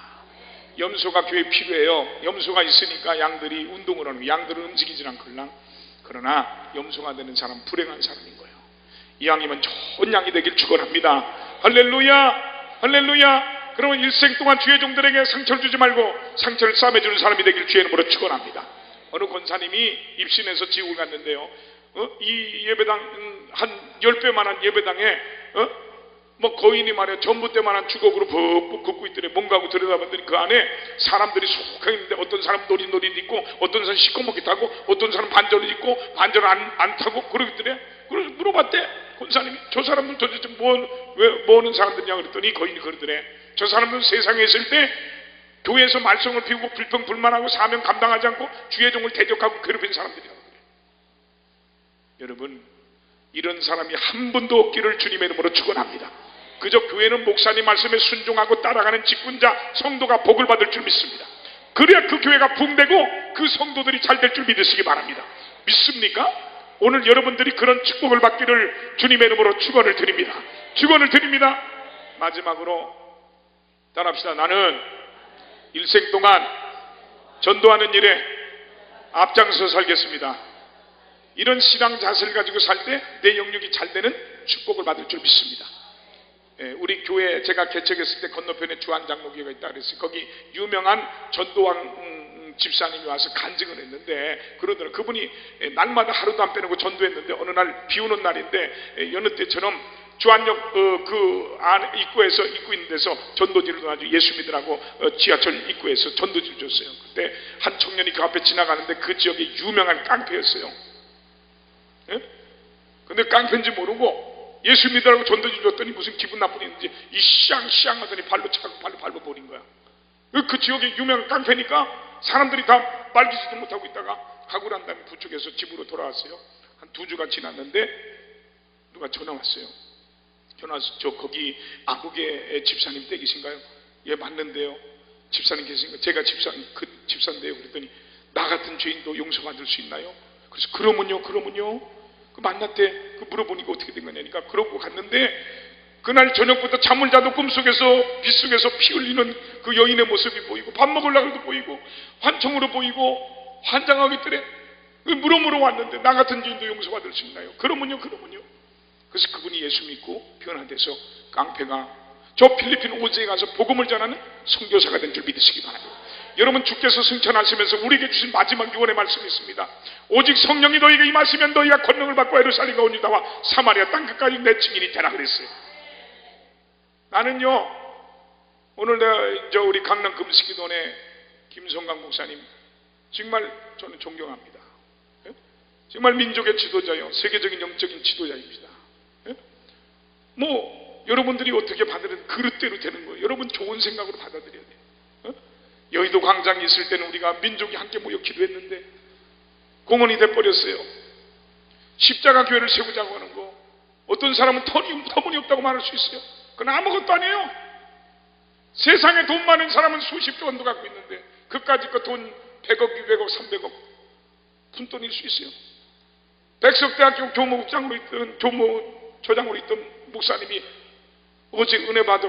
염소가 교회에 필요해요. 염소가 있으니까 양들이 운동을 하는 거예요. 양들은 움직이질 않걸랑. 그러나 염소가 되는 사람은 불행한 사람인 거예요. 이왕이면 좋은 양이 되길 축원합니다. 할렐루야, 할렐루야. 그러면 일생 동안 주의 종들에게 상처를 주지 말고 상처를 싸매주는 사람이 되길 주의 이름으로 축원합니다. 어느 권사님이 입신해서 지옥을 갔는데요, 이 예배당 한 10배만한 예배당에 거인이 말이야 전봇대만한 주걱으로 벅벅 긋고 있더래. 뭔가 하고 들여다봤더니 그 안에 사람들이 속하게 있는데, 어떤 사람은 노릿노릿 있고, 어떤 사람은 시커멓게 타고, 어떤 사람은 반절을 입고 반절을 안 타고 그러겠더래. 그래서 물어봤대, 권사님이. 저 사람들 도대체 뭐 하는 사람들이냐 그랬더니 거인이 그러더래. 저 사람들은 세상에 있을 때 교회에서 말썽을 피우고 불평불만하고 사명 감당하지 않고 주의 종을 대적하고 괴롭힌 사람들이라고 그래요. 여러분, 이런 사람이 한 분도 없기를 주님의 이름으로 축원합니다. 그저 교회는 목사님 말씀에 순종하고 따라가는 직분자 성도가 복을 받을 줄 믿습니다. 그래야 그 교회가 붕대고 그 성도들이 잘 될 줄 믿으시기 바랍니다. 믿습니까? 오늘 여러분들이 그런 축복을 받기를 주님의 이름으로 축원을 드립니다. 축원을 드립니다. 마지막으로 따라합시다. 나는 일생 동안 전도하는 일에 앞장서 살겠습니다. 이런 신앙 자세를 가지고 살 때 내 영역이 잘 되는 축복을 받을 줄 믿습니다. 우리 교회 제가 개척했을 때 건너편에 주한장로교회가 있다 그랬어요. 거기 유명한 전도왕 집사님이 와서 간증을 했는데, 그러더라고요. 그분이 날마다 하루도 안 빼놓고 전도했는데, 어느 날 비 오는 날인데 여느 때처럼 주한역 그 안에 입구 있는 데서 전도지를 놔주고 예수 믿으라고 지하철 입구에서 전도지를 줬어요. 그때 한 청년이 그 앞에 지나가는데 그 지역에 유명한 깡패였어요. 근데 깡패인지 모르고 예수 믿으라고 전도지 줬더니 무슨 기분 나쁜 일인지 이 시앙 하더니 발로 차고 발로 밟아버린 거야. 그 지역에 유명한 깡패니까 사람들이 다 말기지도 못하고 있다가 가고 난 다음에 부축해서 집으로 돌아왔어요. 한 2주가 지났는데 누가 전화 왔어요. 전화 와서 저 거기 아국의 집사님 댁이신가요? 예, 맞는데요. 집사님 계신가요? 제가 그 집사인데요. 그랬더니 나 같은 죄인도 용서받을 수 있나요? 그래서 그러면요. 그 만났대. 그 물어보니까 어떻게 된 거냐니까. 그러고 갔는데 그날 저녁부터 잠을 자도 꿈속에서 빗속에서 피 흘리는 그 여인의 모습이 보이고, 밥 먹으려고 해도 보이고, 환청으로 보이고, 환장하겠더래. 물어보러 왔는데 나 같은 죄인도 용서받을 수 있나요? 그러면요. 그래서 그분이 예수 믿고 변화돼서 깡패가 저 필리핀 오즈에 가서 복음을 전하는 선교사가 된 줄 믿으시기 바랍니다. 여러분, 주께서 승천하시면서 우리에게 주신 마지막 유언의 말씀이 있습니다. 오직 성령이 너희에게 임하시면 너희가 권능을 받고 예루살렘과 온 유다와 사마리아 땅끝까지 내 증인이 되라 그랬어요. 나는요, 오늘 내가 우리 강남 금식기도원의 김성강 목사님 정말 저는 존경합니다. 정말 민족의 지도자요, 세계적인 영적인 지도자입니다. 여러분들이 어떻게 받으든 그릇대로 되는 거예요. 여러분 좋은 생각으로 받아들여야 돼요. 여의도 광장에 있을 때는 우리가 민족이 함께 모여 기도했는데 공원이 돼버렸어요. 십자가 교회를 세우자고 하는 거, 어떤 사람은 터무니없다고 말할 수 있어요. 그건 아무것도 아니에요. 세상에 돈 많은 사람은 수십조 원도 갖고 있는데 그까짓 거 돈 100억, 200억, 300억 푼돈일 수 있어요. 백석대학교 교무처장으로 있던 목사님이 어제 은혜 받아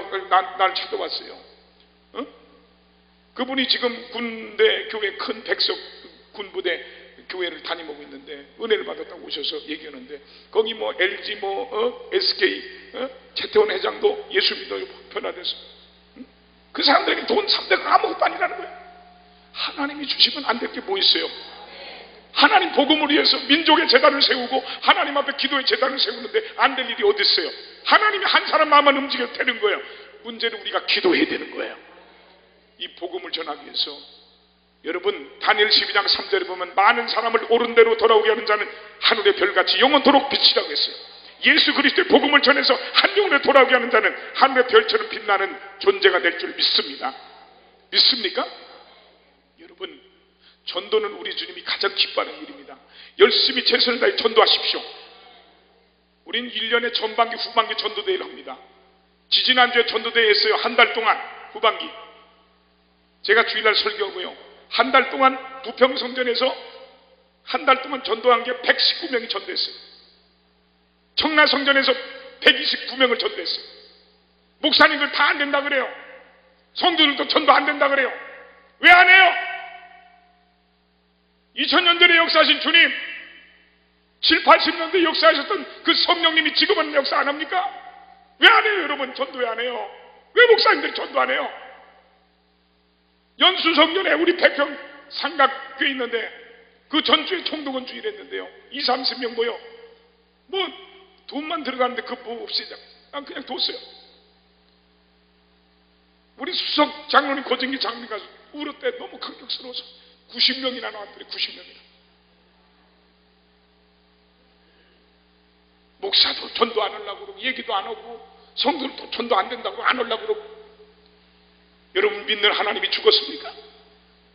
날 찾아왔어요. 그분이 지금 군대 교회 큰 백석 군부대 교회를 다니고 있는데 은혜를 받았다고 오셔서 얘기하는데 거기 뭐 LG SK 최태원 회장도 예수 믿어요 변화돼서 그 사람들에게 돈 3대가 아무것도 아니라는 거예요. 하나님이 주시면 안 될 게 뭐 있어요? 하나님 복음을 위해서 민족의 제단을 세우고 하나님 앞에 기도의 제단을 세우는데 안 될 일이 어디 있어요? 하나님이 한 사람 마음만 움직여도 되는 거예요. 문제는 우리가 기도해야 되는 거예요. 이 복음을 전하기 위해서 여러분 다니엘 12장 3절에 보면 많은 사람을 옳은 대로 돌아오게 하는 자는 하늘의 별같이 영원토록 빛이라고 했어요. 예수 그리스도의 복음을 전해서 한 영혼에 돌아오게 하는 자는 하늘의 별처럼 빛나는 존재가 될 줄 믿습니다. 믿습니까? 여러분 전도는 우리 주님이 가장 기뻐하는 일입니다. 열심히 최선을 다해 전도하십시오. 우린 1년에 전반기 후반기 전도대회를 합니다. 지지난주에 전도대회 했어요. 한 달 동안 후반기 제가 주일날 설교하고요. 한 달 동안 부평성전에서 한 달 동안 전도한 게 119명이 전도했어요. 청라성전에서 129명을 전도했어요. 목사님들 다 안 된다 그래요. 성도들도 전도 안 된다 그래요. 왜 안 해요? 2000년 전에 역사하신 주님 7, 80년대 역사하셨던 그 성령님이 지금은 역사 안 합니까? 왜 안 해요 여러분? 전도 왜 안 해요? 왜 목사님들이 전도 안 해요? 연수성전에 우리 백평 삼각교회 있는데 그 전주에 총독원 주일 했는데요 20, 30명 모여 뭐 돈만 들어가는데 그 뭐 없이 그냥 뒀어요. 우리 수석 장로님 고정기 장로님 가서 울었대. 너무 감격스러워서 90명이나 나왔더래. 90명이나 목사도 전도 안 하려고 그러고 얘기도 안 하고 성도들도 전도 안 된다고 안 하려고 그러고. 여러분 믿는 하나님이 죽었습니까?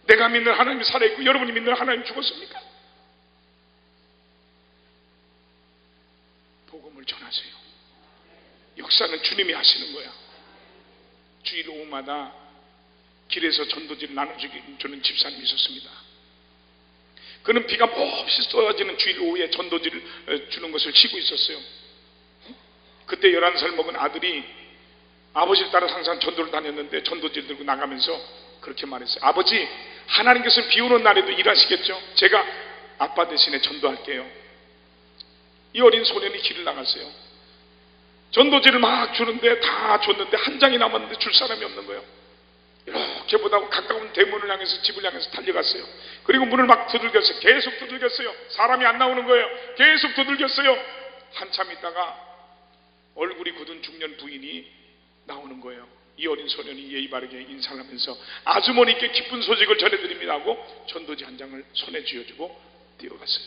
내가 믿는 하나님이 살아있고 여러분이 믿는 하나님이 죽었습니까? 복음을 전하세요. 역사는 주님이 하시는 거야. 주일 오후마다 길에서 전도지를 나눠주는 집사님이 있었습니다. 그는 비가 몹시 쏟아지는 주일 오후에 전도지를 주는 것을 쉬고 있었어요. 그때 11살 먹은 아들이 아버지를 따라 항상 전도를 다녔는데 전도지를 들고 나가면서 그렇게 말했어요. 아버지, 하나님께서 비 오는 날에도 일하시겠죠? 제가 아빠 대신에 전도할게요. 이 어린 소년이 길을 나갔어요. 전도지를 막 주는데 다 줬는데 한 장이 남았는데 줄 사람이 없는 거예요. 이렇게 보다가 가까운 대문을 향해서 집을 향해서 달려갔어요. 그리고 문을 막 두들겼어요. 계속 두들겼어요. 사람이 안 나오는 거예요. 계속 두들겼어요. 한참 있다가 얼굴이 굳은 중년 부인이 나오는 거예요. 이 어린 소년이 예의 바르게 인사를 하면서 아주머니께 기쁜 소식을 전해드립니다 하고 전도지 한 장을 손에 쥐어주고 뛰어갔어요.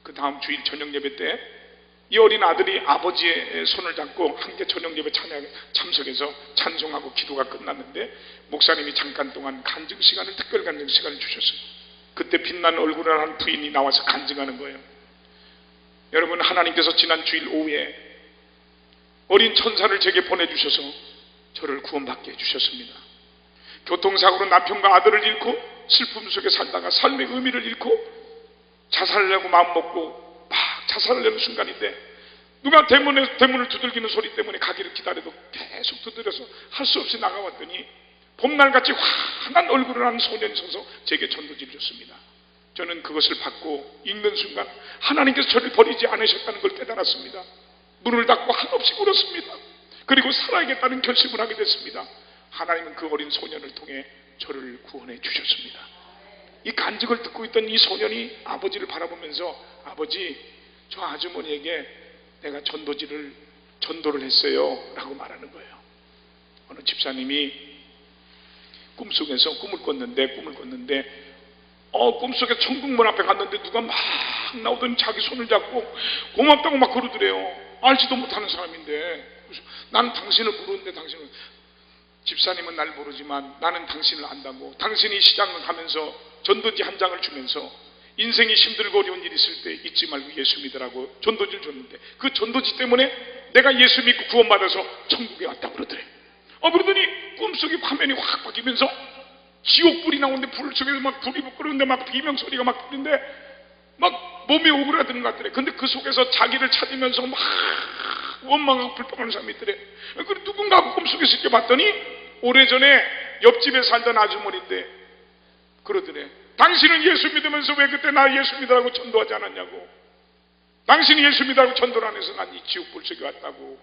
그 다음 주일 저녁 예배 때 이 어린 아들이 아버지의 손을 잡고 함께 저녁 예배 찬양에 참석해서 찬송하고 기도가 끝났는데 목사님이 잠깐 동안 간증 시간을, 특별 간증 시간을 주셨어요. 그때 빛나는 얼굴을 한 부인이 나와서 간증하는 거예요. 여러분, 하나님께서 지난 주일 오후에 어린 천사를 제게 보내주셔서 저를 구원받게 해주셨습니다. 교통사고로 남편과 아들을 잃고 슬픔 속에 살다가 삶의 의미를 잃고 자살하려고 마음먹고 막 자살하려는 순간인데 누가 대문을 두들기는 소리 때문에 가기를 기다려도 계속 두드려서 할 수 없이 나가왔더니 봄날같이 환한 얼굴을 한 소년이 서서 제게 전도지를 줬습니다. 저는 그것을 받고 읽는 순간 하나님께서 저를 버리지 않으셨다는 걸 깨달았습니다. 문을 닫고 한없이 울었습니다. 그리고 살아야겠다는 결심을 하게 됐습니다. 하나님은 그 어린 소년을 통해 저를 구원해 주셨습니다. 이 간증을 듣고 있던 이 소년이 아버지를 바라보면서 아버지, 저 아주머니에게 내가 전도를 했어요 라고 말하는 거예요. 어느 집사님이 꿈속에서 꿈을 꿨는데 꿈속에 천국문 앞에 갔는데 누가 막 나오더니 자기 손을 잡고 고맙다고 막 그러더래요. 알지도 못하는 사람인데. 나는 당신을 모르는데 당신은, 집사님은 날 모르지만 나는 당신을 안다고. 당신이 시장을 가면서 전도지 한 장을 주면서 인생이 힘들고 어려운 일이 있을 때 잊지 말고 예수 믿으라고 전도지를 줬는데 그 전도지 때문에 내가 예수 믿고 구원받아서 천국에 왔다고 그러더래. 그러더니 꿈속에 화면이 확 바뀌면서 지옥불이 나오는데 불 속에서 막 불이 끓는데 막 비명소리가 막 들리는데 막 몸이 오그라드는 것 같더래. 근데 그 속에서 자기를 찾으면서 막 원망하고 불평하는 사람이 있더래. 그래 누군가 꿈속에서 이렇게 봤더니 오래전에 옆집에 살던 아주머니인데 그러더래. 당신은 예수 믿으면서 왜 그때 나 예수 믿으라고 전도하지 않았냐고. 당신이 예수 믿으라고 전도를 안 해서 난 이 지옥 불속에 왔다고.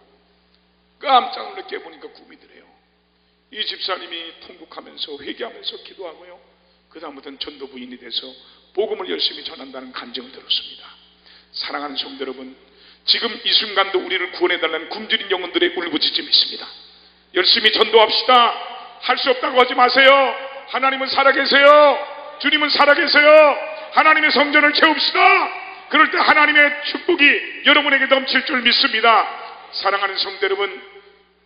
깜짝 놀라 깨보니까 꿈이더래요. 이 집사님이 통곡하면서 회개하면서 기도하고요, 그 다음부터는 전도 부인이 돼서 복음을 열심히 전한다는 간증을 들었습니다. 사랑하는 성도 여러분, 지금 이 순간도 우리를 구원해달라는 굶주린 영혼들의 울부짖음이 있습니다. 열심히 전도합시다. 할 수 없다고 하지 마세요. 하나님은 살아계세요. 주님은 살아계세요. 하나님의 성전을 채웁시다. 그럴 때 하나님의 축복이 여러분에게 넘칠 줄 믿습니다. 사랑하는 성도 여러분,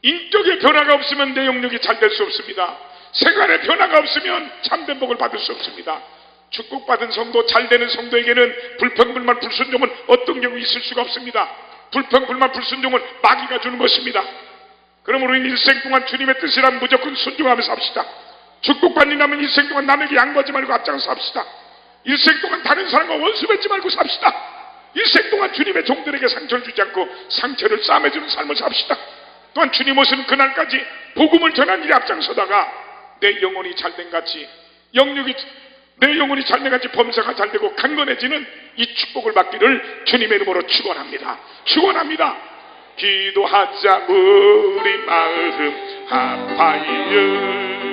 인격의 변화가 없으면 내 영역이 잘 될 수 없습니다. 생활의 변화가 없으면 참된 복을 받을 수 없습니다. 축복받은 성도, 잘되는 성도에게는 불평불만 불순종은 어떤 경우 있을 수가 없습니다. 불평불만 불순종은 마귀가 주는 것입니다. 그러므로 일생 동안 주님의 뜻이란 무조건 순종하면서 합시다. 축복받는다면 일생 동안 남에게 양보하지 말고 앞장서 합시다. 일생 동안 다른 사람과 원수 맺지 말고 삽시다. 일생 동안 주님의 종들에게 상처를 주지 않고 상처를 싸매주는 삶을 삽시다. 또한 주님 오시는 그날까지 복음을 전하는 일에 앞장서다가 내 영혼이 잘된 같이, 내 영혼이 잘된 같이 범사가 잘되고 강건해지는 이 축복을 받기를 주님의 이름으로 축원합니다. 축원합니다. 기도하자 우리 마음 아파요.